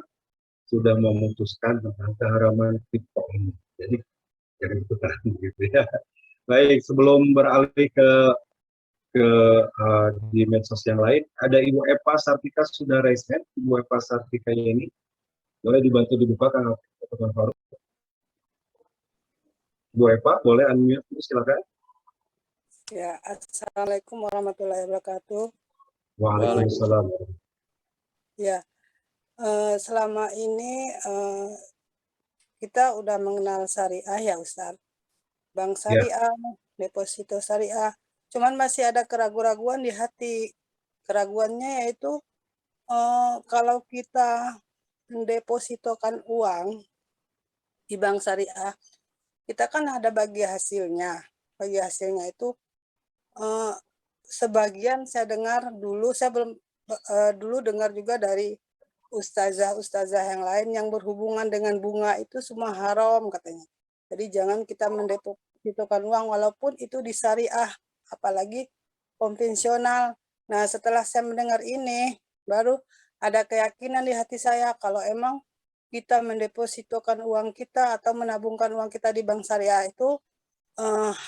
sudah memutuskan tentang keharaman kripto ini. Jadi jangan ikutan gitu ya. Baik, sebelum beralih ke di medsos yang lain, ada Ibu Eva Sartika sudah raise hand. Ibu Eva Sartika ini boleh dibantu dibuka Kang Faruk. Bu Eva, boleh unmute, silakan. Ya, Assalamualaikum warahmatullahi wabarakatuh. Waalaikumsalam. Ya, selama ini kita udah mengenal syariah ya Ustaz. Bank syariah, deposito syariah. Cuman masih ada keraguan-keraguan di hati. Keraguannya yaitu kalau kita mendepositokan uang di bank syariah, kita kan ada bagi hasilnya. Bagi hasilnya itu sebagian saya dengar dulu, saya belum dulu dengar juga dari ustazah yang lain yang berhubungan dengan bunga itu semua haram katanya. Jadi jangan kita mendepositokan uang walaupun itu di syariah, apalagi konvensional. Nah, setelah saya mendengar ini, baru ada keyakinan di hati saya kalau emang kita mendepositokan uang kita atau menabungkan uang kita di bank syariah itu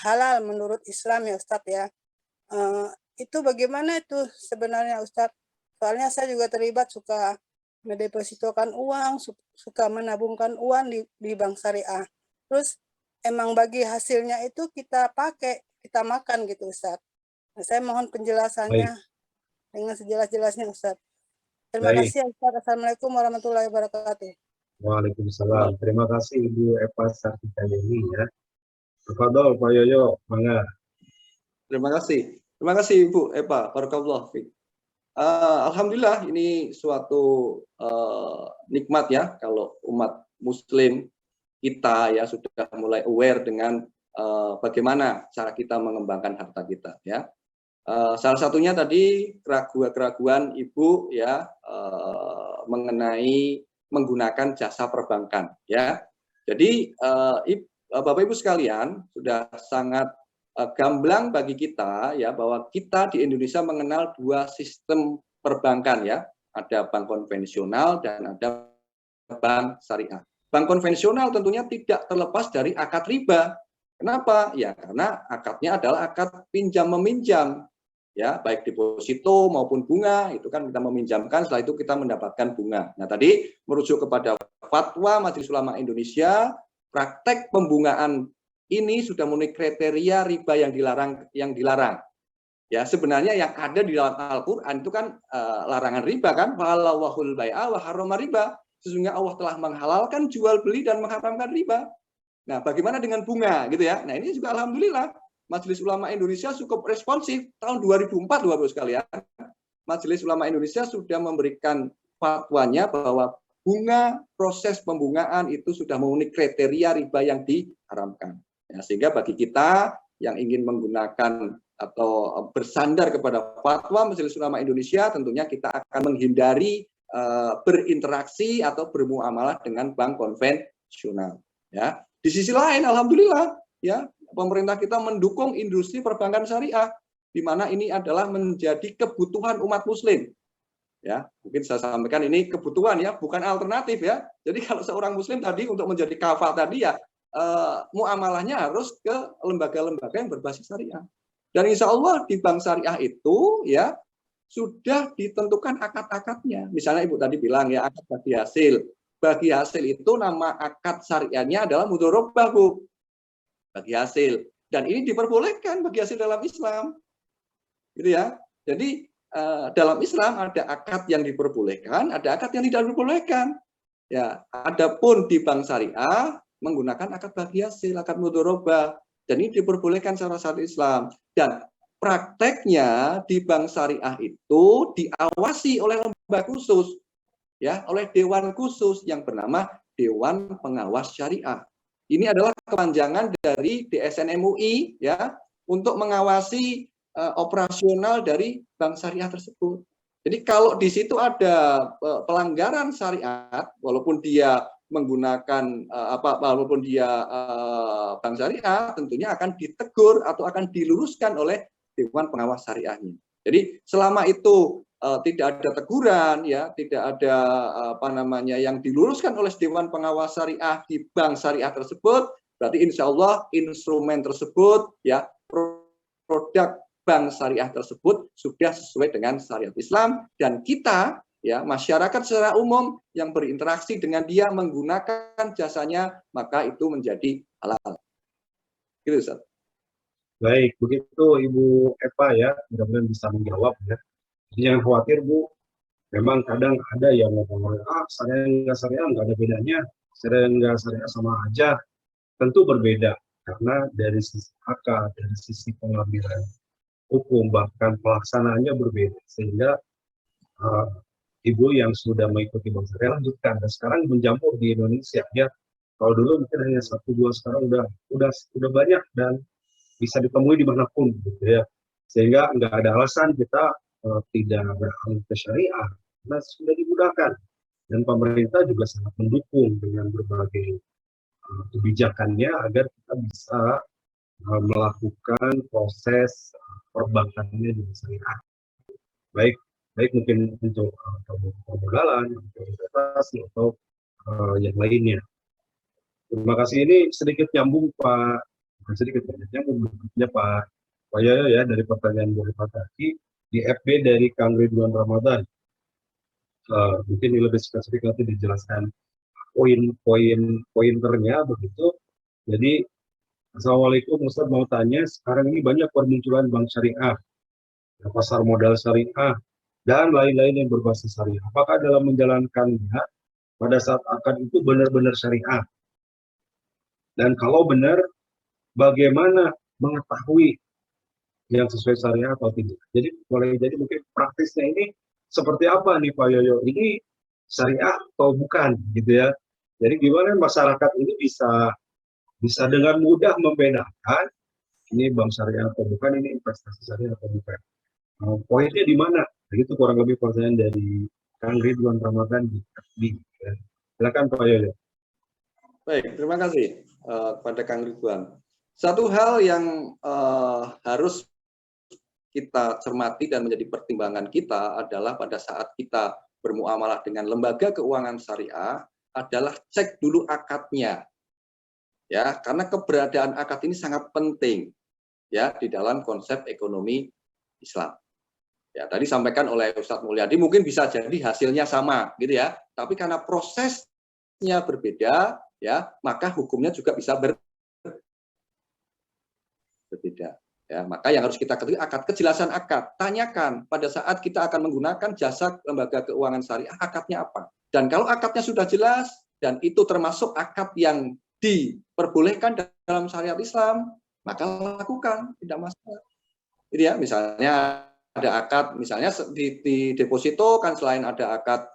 halal menurut Islam ya Ustadz ya. Itu bagaimana itu sebenarnya Ustadz? Soalnya saya juga terlibat suka mendepositokan uang, suka menabungkan uang di bank syariah. Terus emang bagi hasilnya itu kita pakai, kita makan gitu Ustadz. Nah, saya mohon penjelasannya dengan sejelas-jelasnya Ustadz. Terima kasih Ustadz. Assalamualaikum warahmatullahi wabarakatuh. Waalaikumsalam. Terima kasih Ibu Eva Sartika ini ya. Tafadhol Pak Yoyo, mangga. Terima kasih Ibu Eva. Barakallahu fiik. Alhamdulillah ini suatu nikmat ya kalau umat Muslim kita ya sudah mulai aware dengan bagaimana cara kita mengembangkan harta kita ya. Salah satunya tadi keraguan-keraguan Ibu ya mengenai menggunakan jasa perbankan ya. Jadi Bapak Ibu sekalian sudah sangat gamblang bagi kita ya bahwa kita di Indonesia mengenal dua sistem perbankan ya. Ada bank konvensional dan ada bank syariah. Bank konvensional tentunya tidak terlepas dari akad riba. Kenapa? Ya karena akadnya adalah akad pinjam meminjam. Ya, baik deposito maupun bunga, itu kan kita meminjamkan, setelah itu kita mendapatkan bunga. Nah, tadi merujuk kepada fatwa Majelis Ulama Indonesia, praktek pembungaan ini sudah memenuhi kriteria riba yang dilarang. Ya, sebenarnya yang ada di dalam Al-Qur'an itu kan larangan riba kan, walawahul bai'a wa harrama riba. Sesungguhnya Allah telah menghalalkan jual beli dan mengharamkan riba. Nah, bagaimana dengan bunga gitu ya? Nah, ini juga alhamdulillah Majelis Ulama Indonesia cukup responsif. Tahun 2004 Bapak sekalian, Majelis Ulama Indonesia sudah memberikan fatwanya bahwa bunga proses pembungaan itu sudah memenuhi kriteria riba yang diharamkan. Ya, sehingga bagi kita yang ingin menggunakan atau bersandar kepada fatwa Majelis Ulama Indonesia, tentunya kita akan menghindari berinteraksi atau bermuamalah dengan bank konvensional. Ya, di sisi lain, alhamdulillah, ya pemerintah kita mendukung industri perbankan syariah, di mana ini adalah menjadi kebutuhan umat Muslim. Ya, mungkin saya sampaikan ini kebutuhan ya, bukan alternatif ya. Jadi kalau seorang Muslim tadi untuk menjadi kafal tadi ya, muamalahnya harus ke lembaga-lembaga yang berbasis syariah. Dan insya Allah di bank syariah itu ya sudah ditentukan akad-akadnya. Misalnya Ibu tadi bilang ya akad bagi hasil. Bagi hasil itu nama akad syariahnya adalah mudharabah, Bu. Bagi hasil. Dan ini diperbolehkan bagi hasil dalam Islam. Gitu ya. Jadi dalam Islam ada akad yang diperbolehkan, ada akad yang tidak diperbolehkan. Ya, adapun di bank syariah menggunakan akad bagi hasil, akad mudharabah. Dan ini diperbolehkan secara syariat Islam. Dan prakteknya di bank syariah itu diawasi oleh lembaga khusus, ya, oleh dewan khusus yang bernama Dewan Pengawas Syariah. Ini adalah kepanjangan dari DSN MUI, ya, untuk mengawasi operasional dari bank syariah tersebut. Jadi kalau di situ ada pelanggaran syariat, walaupun dia menggunakan walaupun dia bank syariah, tentunya akan ditegur atau akan diluruskan oleh Dewan Pengawas Syariahnya. Jadi selama itu tidak ada teguran, ya, tidak ada yang diluruskan oleh Dewan Pengawas Syariah di bank syariah tersebut, berarti insya Allah instrumen tersebut, ya, produk bank syariah tersebut sudah sesuai dengan syariat Islam, dan kita, ya, masyarakat secara umum yang berinteraksi dengan dia menggunakan jasanya, maka itu menjadi halal. Gitu, Ustaz. Baik, begitu Ibu Eva ya, mudah-mudahan bisa menjawab ya. Jangan khawatir Bu, memang kadang ada yang ngomong, syariah nggak ada bedanya, syariah nggak syariah sama aja. Tentu berbeda, karena dari sisi akad, dari sisi pengambilan hukum, bahkan pelaksanaannya berbeda. Sehingga Ibu yang sudah mengikuti bank syariah lanjutkan, dan sekarang menjamur di Indonesia ya. Kalau dulu mungkin hanya 1-2, sekarang udah banyak dan bisa ditemui dimanapun gitu ya. Sehingga nggak ada alasan kita tidak beralih ke syariah, karena sudah dimudahkan. Dan pemerintah juga sangat mendukung dengan berbagai kebijakannya agar kita bisa melakukan proses perbankannya di syariah. Baik mungkin untuk permodalan, untuk investasi atau yang lainnya. Terima kasih. Ini sedikit nyambung Pak, bukan sedikit nyambung berikutnya Pak Yoyo ya, dari pertanyaan dari Pak Taki di FB dari Kang Ridwan Ramadan. Mungkin ini lebih spesifik nanti dijelaskan poin-pointernya begitu. Jadi Assalamualaikum Ustaz, mau tanya, sekarang ini banyak permunculan bank syariah, pasar modal syariah, dan lain-lain yang berbasis syariah. Apakah dalam menjalankannya pada saat akad itu benar-benar syariah? Dan kalau benar, bagaimana mengetahui yang sesuai syariah atau tidak. Jadi boleh jadi mungkin praktisnya ini seperti apa nih Pak Yoyo? Ini syariah atau bukan gitu ya? Jadi gimana masyarakat ini bisa bisa dengan mudah membedakan ini bank syariah atau bukan, ini investasi syariah atau bukan. Poinnya di mana? Nah, itu kurang lebih pertanyaan dari Kang Ridwan Ramadan di FB. Ya. Silakan Pak Yoyo. Baik, terima kasih kepada Kang Ridwan. Satu hal yang harus kita cermati dan menjadi pertimbangan kita adalah pada saat kita bermuamalah dengan lembaga keuangan syariah adalah cek dulu akadnya, ya, karena keberadaan akad ini sangat penting, ya, di dalam konsep ekonomi Islam. Ya, tadi sampaikan oleh Ustadz Mulyadi, mungkin bisa jadi hasilnya sama, gitu ya, tapi karena prosesnya berbeda, ya, maka hukumnya juga bisa berbeda. Ya, maka yang harus kita ketahui akad, kejelasan akad. Tanyakan pada saat kita akan menggunakan jasa lembaga keuangan syariah, akadnya apa? Dan kalau akadnya sudah jelas dan itu termasuk akad yang diperbolehkan dalam syariat Islam, maka lakukan, tidak masalah. Jadi ya, misalnya ada akad, misalnya di deposito kan selain ada akad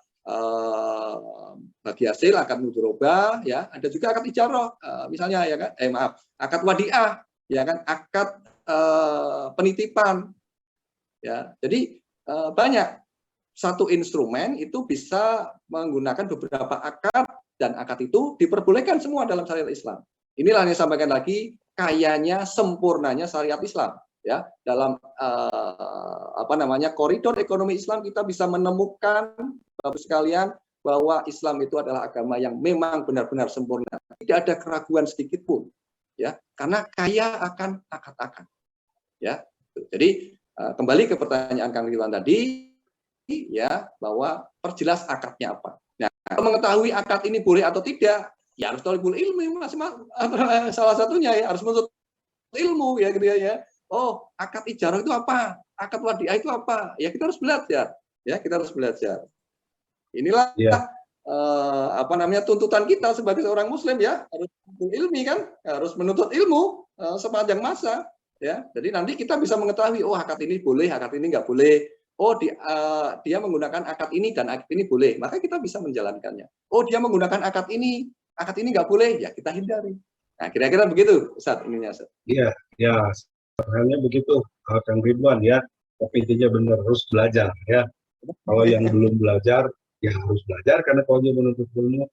bagi hasil, akad mudharabah, ya, ada juga akad ijarah, misalnya ya kan, akad wadiah, ya kan, akad penitipan, ya. Jadi banyak, satu instrumen itu bisa menggunakan beberapa akad dan akad itu diperbolehkan semua dalam syariat Islam. Inilah yang saya sampaikan lagi, kayanya sempurnanya syariat Islam, ya. Dalam koridor ekonomi Islam kita bisa menemukan Bapak sekalian bahwa Islam itu adalah agama yang memang benar-benar sempurna. Tidak ada keraguan sedikit pun, ya, karena kaya akan akad-akad. Ya, jadi kembali ke pertanyaan Kang Ridwan tadi, ya, bahwa perjelas akadnya apa. Nah, mengetahui akad ini boleh atau tidak, ya harus talibul ilmu, salah satunya ya harus menuntut ilmu, ya, gitu ya. Oh, akad ijarah itu apa? Akad wadiah itu apa? Ya kita harus belajar, ya kita harus belajar. Inilah tuntutan kita sebagai seorang Muslim, ya, harus ilmi kan, harus menuntut ilmu sepanjang masa. Ya, jadi nanti kita bisa mengetahui, oh akad ini boleh, akad ini nggak boleh. Oh dia menggunakan akad ini dan akad ini boleh, maka kita bisa menjalankannya. Oh dia menggunakan akad ini nggak boleh, ya kita hindari. Nah kira-kira begitu, Ustaz, ininya. Iya, ya, sebenarnya begitu, Kang Ridwan ya. Tapi intinya benar harus belajar ya. Kalau yang belum belajar, ya harus belajar karena kalau dia menuntut ilmu,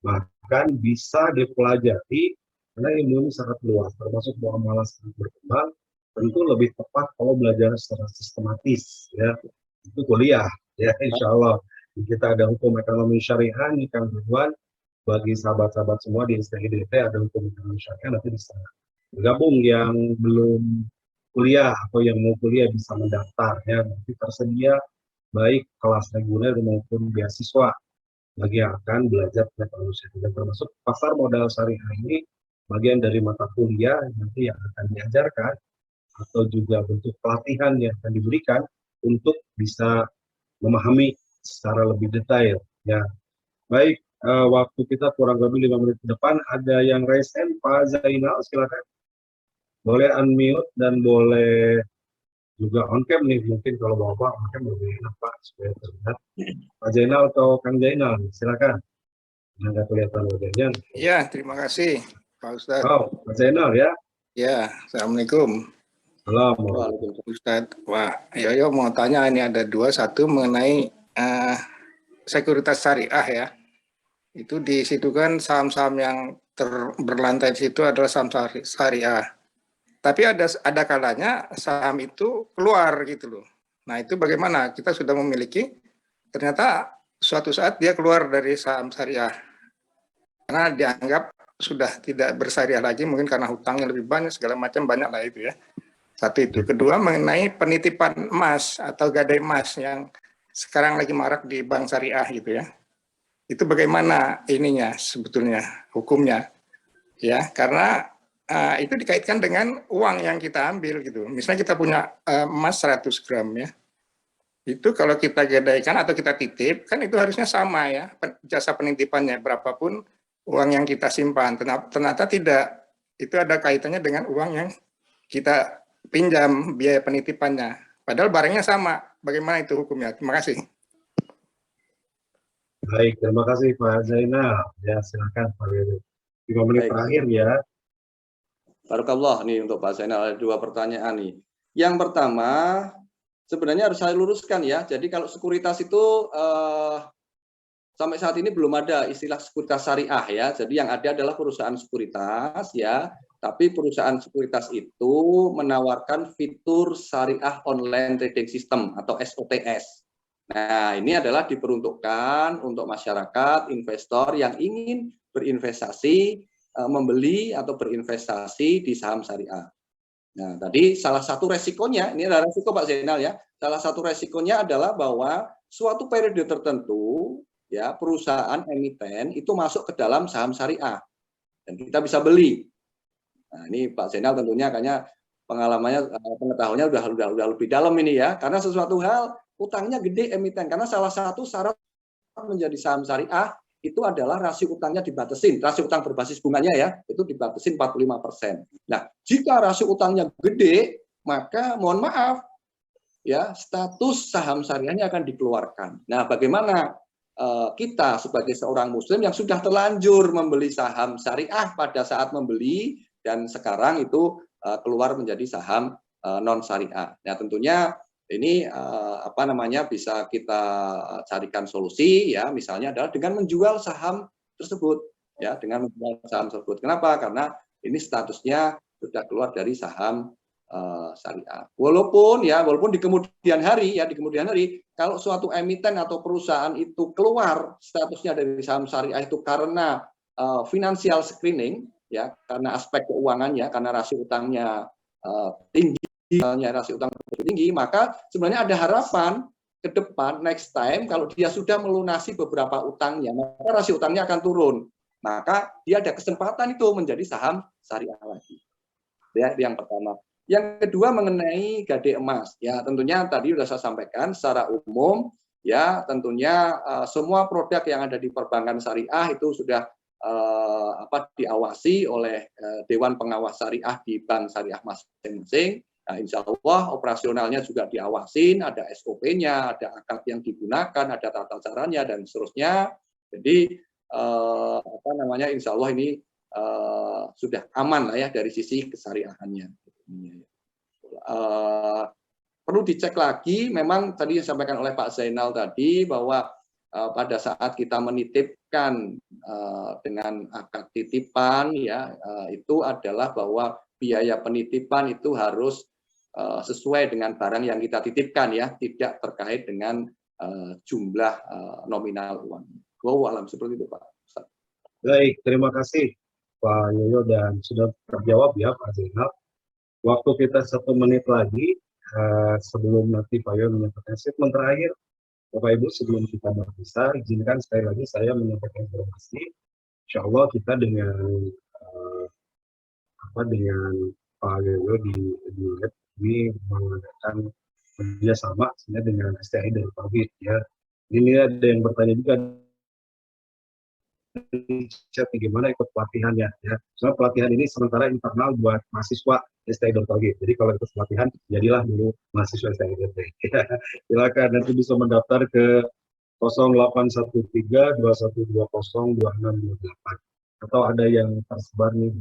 bahkan bisa dipelajari. Karena ilmu ini sangat luas, termasuk muamalah sangat berkembang, tentu lebih tepat kalau belajar secara sistematis, ya. Itu kuliah, ya, insya Allah. Kita ada hukum ekonomi syariah, nih Kang Ridwan, bagi sahabat-sahabat semua di STIDT ada hukum ekonomi syariah, nanti bisa bergabung yang belum kuliah atau yang mau kuliah bisa mendaftar, ya. Nanti tersedia baik kelas reguler maupun beasiswa bagi yang akan belajar ekonomi syariah, termasuk pasar modal syariah ini bagian dari mata kuliah nanti yang akan diajarkan atau juga bentuk pelatihan yang akan diberikan untuk bisa memahami secara lebih detail, ya. Baik, waktu kita kurang lebih 5 menit ke depan, ada yang raise hand, Pak Zainal, silakan. Boleh unmute dan boleh juga on cam nih, mungkin kalau Bapak on cam lebih enak Pak, supaya terlihat. Pak Zainal atau Kang Zainal, silakan. Nggak kelihatan wajahnya. Ya, terima kasih Pak Ustadz. Oh, Pak Zainal ya. Ya, Assalamualaikum. Assalamualaikum. Ustadz, Wah, Yoyo mau tanya, ini ada dua, satu mengenai sekuritas syariah ya. Itu di situ kan saham-saham yang berlantai di situ adalah saham syariah. Tapi ada kalanya saham itu keluar gitu loh. Nah itu bagaimana? Kita sudah memiliki, ternyata suatu saat dia keluar dari saham syariah. Karena dianggap sudah tidak bersyariah lagi, mungkin karena hutangnya lebih banyak, segala macam banyak lah itu ya. Satu itu. Kedua mengenai penitipan emas atau gadai emas yang sekarang lagi marak di bank syariah gitu ya. Itu bagaimana ininya sebetulnya, hukumnya. Ya, karena itu dikaitkan dengan uang yang kita ambil gitu. Misalnya kita punya emas 100 gram ya. Itu kalau kita gadaikan atau kita titip, kan itu harusnya sama ya, jasa penitipannya, berapapun uang yang kita simpan. Ternyata tidak, itu ada kaitannya dengan uang yang kita pinjam biaya penitipannya. Padahal barangnya sama. Bagaimana itu hukumnya? Terima kasih. Baik, terima kasih Pak Zainal. Ya, silakan Pak Yoyo. 5 menit Baik. terakhir ya. Barakallah nih untuk Pak Zainal, ada 2 pertanyaan nih. Yang pertama, sebenarnya harus saya luruskan ya. Jadi kalau sekuritas itu sampai saat ini belum ada istilah sekuritas syariah ya. Jadi yang ada adalah perusahaan sekuritas ya. Tapi perusahaan sekuritas itu menawarkan fitur syariah online trading system atau SOTS. Nah, ini adalah diperuntukkan untuk masyarakat, investor yang ingin berinvestasi, membeli atau berinvestasi di saham syariah. Nah, tadi salah satu resikonya, ini adalah resiko Pak Zainal ya, salah satu resikonya adalah bahwa suatu periode tertentu, ya perusahaan emiten itu masuk ke dalam saham syariah, dan kita bisa beli. Nah, ini Pak Zainal tentunya kayaknya pengalamannya, pengetahuannya udah lebih dalam ini ya, karena sesuatu hal utangnya gede emiten, karena salah satu syarat menjadi saham syariah itu adalah rasio utangnya dibatasin, rasio utang berbasis bunganya ya, itu dibatasin 45%. Nah, jika rasio utangnya gede, maka mohon maaf, ya status saham syariahnya akan dikeluarkan. Nah, bagaimana kita sebagai seorang muslim yang sudah terlanjur membeli saham syariah pada saat membeli, dan sekarang itu keluar menjadi saham non syariah. Nah, tentunya ini bisa kita carikan solusi ya, misalnya adalah dengan menjual saham tersebut ya, dengan menjual saham tersebut. Kenapa? Karena ini statusnya sudah keluar dari saham syariah. Walaupun di kemudian hari kalau suatu emiten atau perusahaan itu keluar statusnya dari saham syariah itu karena financial screening ya, karena aspek keuangannya, karena rasio utangnya tinggi, rasio utang tinggi, maka sebenarnya ada harapan ke depan next time kalau dia sudah melunasi beberapa utangnya, maka rasio utangnya akan turun. Maka dia ada kesempatan itu menjadi saham syariah lagi. Ya, yang pertama. Yang kedua mengenai gade emas. Ya, tentunya tadi sudah saya sampaikan secara umum ya, tentunya semua produk yang ada di perbankan syariah itu sudah diawasi oleh Dewan Pengawas Syariah di bank syariah masing-masing. Nah, insya Allah operasionalnya juga diawasin, ada SOP-nya, ada akad yang digunakan, ada tata caranya dan seterusnya. Jadi insya Allah ini sudah aman lah ya dari sisi kesyariahannya. Perlu dicek lagi, memang tadi disampaikan oleh Pak Zainal tadi bahwa pada saat kita menitipkan dengan akad titipan ya, itu adalah bahwa biaya penitipan itu harus sesuai dengan barang yang kita titipkan ya, tidak terkait dengan jumlah nominal uang. Alam seperti itu Pak. Baik, terima kasih Pak Yoyo dan sudah terjawab ya Pak Zainal. Waktu kita 1 menit lagi sebelum nanti Pak Yoyo menyampaikan statement terakhir. Bapak Ibu, sebelum kita berpisah, izinkan sekali lagi saya menyampaikan informasi. Insya Allah kita dengan Pak Yoyo di web ini mengadakan kerjasama dengan STI dari Tauhid ya. Ini ada yang bertanya juga gimana ikut pelatihannya ya. Soalnya pelatihan ini sementara internal buat mahasiswa STI dari Tauhid. Jadi kalau ikut pelatihan, jadilah dulu mahasiswa STI dari Tauhid. Silakan nanti bisa mendaftar ke 0813-2120-2628 atau ada yang tersebar nih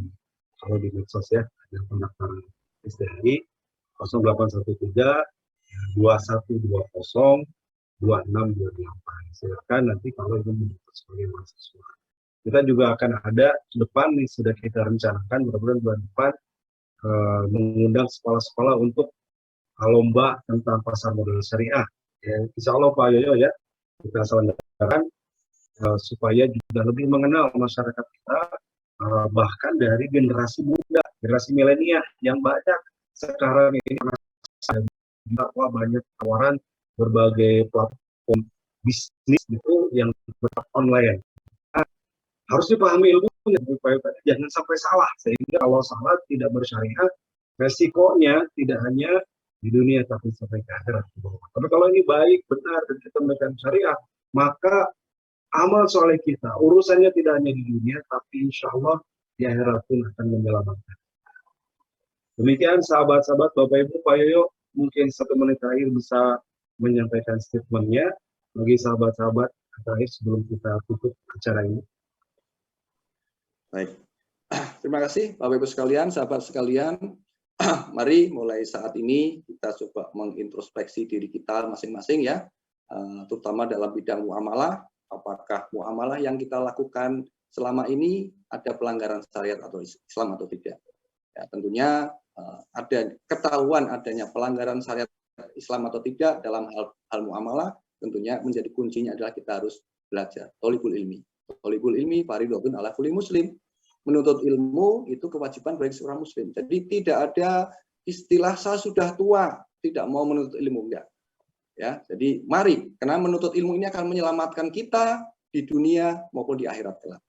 kalau di medsos ya, ada pendaftaran STI 0813-2120-2628. Silakan nanti kalau ingin mendaftar sebagai mahasiswa. Kita juga akan ada ke depan nih, sudah kita rencanakan mudah-mudahan bulan depan mengundang sekolah-sekolah untuk lomba tentang pasar modal syariah. Ya, insya Allah Pak Yoyo ya, kita selenggarakan supaya juga lebih mengenal masyarakat kita, bahkan dari generasi muda, generasi milenial yang banyak sekarang ini banyak tawaran berbagai platform bisnis itu yang online. Harus dipahami ilmunya, jangan sampai salah, sehingga kalau salah tidak bersyariah, resikonya tidak hanya di dunia tapi sampai ke akhirat. Tapi kalau ini baik, benar, dan kita menekan syariah, maka amal soleh kita, urusannya tidak hanya di dunia, tapi insya Allah di akhirat pun akan menyelamatkan. Demikian sahabat-sahabat, Bapak Ibu, Pak Yoyo, mungkin 1 menit terakhir bisa menyampaikan statementnya bagi sahabat-sahabat terakhir sebelum kita tutup acara ini. Baik. Terima kasih Bapak Ibu sekalian, sahabat sekalian. Mari mulai saat ini kita coba mengintrospeksi diri kita masing-masing ya, terutama dalam bidang muamalah. Apakah muamalah yang kita lakukan selama ini ada pelanggaran syariat atau Islam atau tidak? Ya, tentunya ada ketahuan adanya pelanggaran syariat Islam atau tidak dalam hal muamalah, tentunya menjadi kuncinya adalah kita harus belajar. Thalibul ilmi. Thalibul ilmi faridhatun ala kulli muslim. Menuntut ilmu itu kewajiban bagi seorang muslim. Jadi tidak ada istilah saya sudah tua, tidak mau menuntut ilmu, enggak. Ya, jadi mari, karena menuntut ilmu ini akan menyelamatkan kita di dunia maupun di akhirat kelak.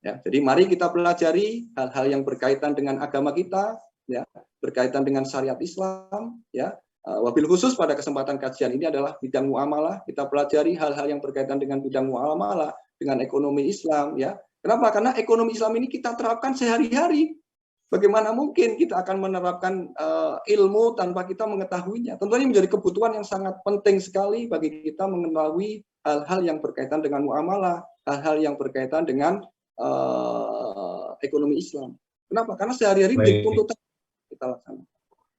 Ya, jadi mari kita pelajari hal-hal yang berkaitan dengan agama kita, ya, berkaitan dengan syariat Islam, ya. Wabil khusus pada kesempatan kajian ini adalah bidang muamalah. Kita pelajari hal-hal yang berkaitan dengan bidang muamalah, dengan ekonomi Islam, ya. Kenapa? Karena ekonomi Islam ini kita terapkan sehari-hari. Bagaimana mungkin kita akan menerapkan ilmu tanpa kita mengetahuinya? Tentunya menjadi kebutuhan yang sangat penting sekali bagi kita mengetahui hal-hal yang berkaitan dengan muamalah, hal-hal yang berkaitan dengan ekonomi Islam. Kenapa? Karena sehari-hari dituntut kita laksanakan.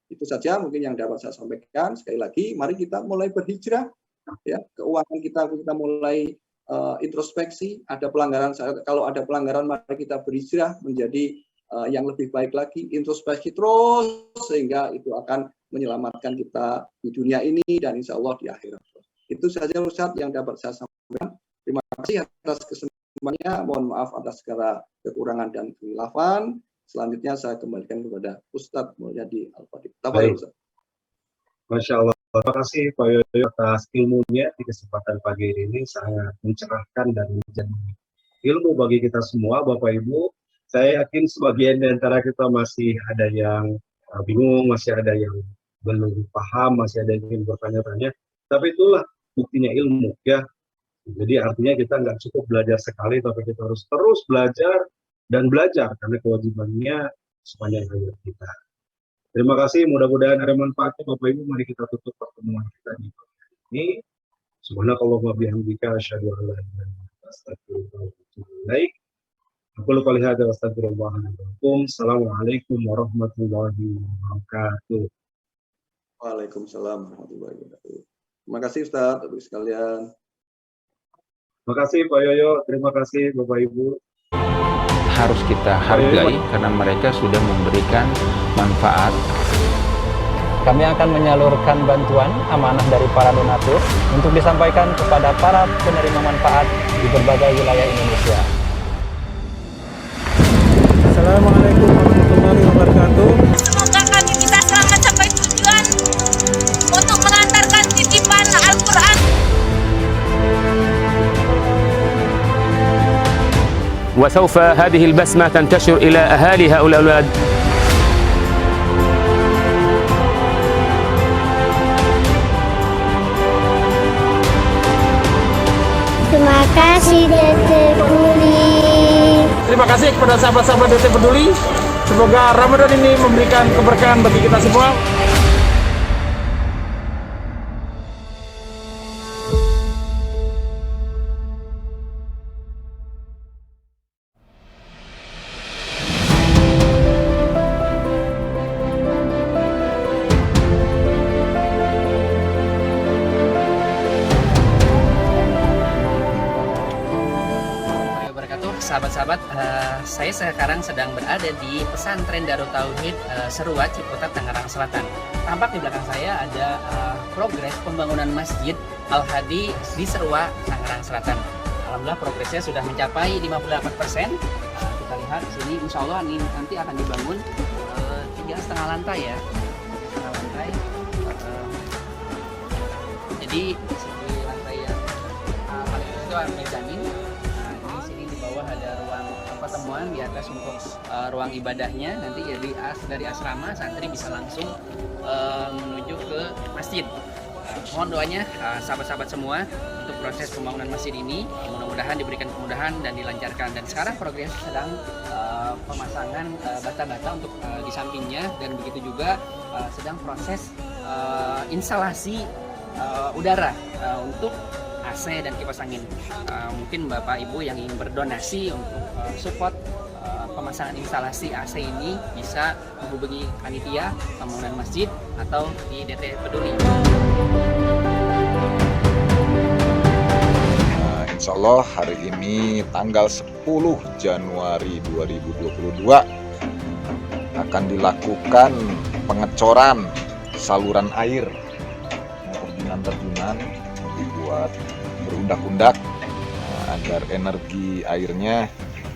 Itu saja mungkin yang dapat saya sampaikan. Sekali lagi, mari kita mulai berhijrah. Ya, keuangan kita mulai introspeksi. Ada pelanggaran, kalau ada pelanggaran, mari kita berhijrah menjadi yang lebih baik lagi. Introspeksi terus sehingga itu akan menyelamatkan kita di dunia ini dan insya Allah di akhirat. Itu saja Ustadz yang dapat saya sampaikan. Terima kasih atas kesempatannya. Mohon maaf atas segala kekurangan dan kehilafan. Selanjutnya saya kembalikan kepada Ustadz Mulyadi Al-Fadil. Masya Allah. Terima kasih Pak Yoyo atas ilmunya di kesempatan pagi ini, sangat mencerahkan dan menjadi ilmu bagi kita semua, Bapak Ibu. Saya yakin sebagian di antara kita masih ada yang bingung, masih ada yang belum paham, masih ada yang ingin bertanya-tanya. Tapi itulah buktinya ilmu, ya. Jadi artinya kita nggak cukup belajar sekali, tapi kita harus terus belajar dan belajar karena kewajibannya sepanjang hayat kita. Terima kasih, mudah-mudahan ada manfaatnya Bapak Ibu. Mari kita tutup pertemuan kita di ini. Subhanakallahumma bihamdika asyhadu an la ilaha illa anta astaghfiruka wa atubu ilaik. Aku lupa lihat wa astaghfirullahaladzim. Assalamualaikum warahmatullahi wabarakatuh. Waalaikumsalam warahmatullahi wabarakatuh. Terima kasih Ustaz, Bapak sekalian. Terima kasih Pak Yoyo, terima kasih Bapak Ibu. Harus kita hargai karena mereka sudah memberikan manfaat. Kami akan menyalurkan bantuan amanah dari para donatur untuk disampaikan kepada para penerima manfaat di berbagai wilayah Indonesia. Assalamualaikum warahmatullahi wabarakatuh. Semoga kami bisa selamat sampai tujuan untuk mengantarkan titipan Al-Quran. وسوف هذه البسمة تنتشر إلى أهالي هؤلاء الأولاد. Terima kasih DT Peduli. Terima kasih kepada sahabat-sahabat DT Peduli. Semoga Ramadan ini memberikan keberkahan bagi kita semua. Sahabat-sahabat, saya sekarang sedang berada di pesantren Darut Tauhid Serua, Ciputat, Tangerang Selatan. Tampak di belakang saya ada progres pembangunan Masjid Al-Hadi di Serua, Tangerang Selatan. Alhamdulillah progresnya sudah mencapai 58%. Kita lihat di sini, insya Allah ini nanti akan dibangun 3,5 lantai ya. 3,5 lantai. Jadi di lantai yang paling itu mezanin. Ada ruang pertemuan di atas untuk ruang ibadahnya. Nanti jadi dari asrama santri bisa langsung menuju ke masjid. Mohon doanya sahabat-sahabat semua untuk proses pembangunan masjid ini. Mudah-mudahan mudah-mudahan diberikan kemudahan dan dilancarkan. Dan sekarang progres sedang pemasangan bata-bata untuk di sampingnya, dan begitu juga sedang proses instalasi udara untuk AC dan kipas angin. Mungkin Bapak Ibu yang ingin berdonasi untuk support pemasangan instalasi AC ini bisa menghubungi panitia pembangunan masjid atau di DT Peduli. Insya Allah hari ini tanggal 10 Januari 2022 akan dilakukan pengecoran saluran air, terjunan dibuat berundak-undak agar energi airnya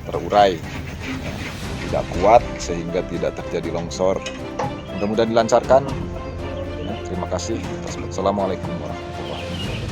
terurai, tidak kuat sehingga tidak terjadi longsor. Mudah-mudahan dilancarkan. Terima kasih. Assalamualaikum warahmatullahi wabarakatuh.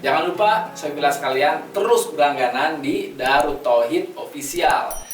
Jangan lupa, sobilah sekalian, terus berlangganan di Darut Tauhid Official.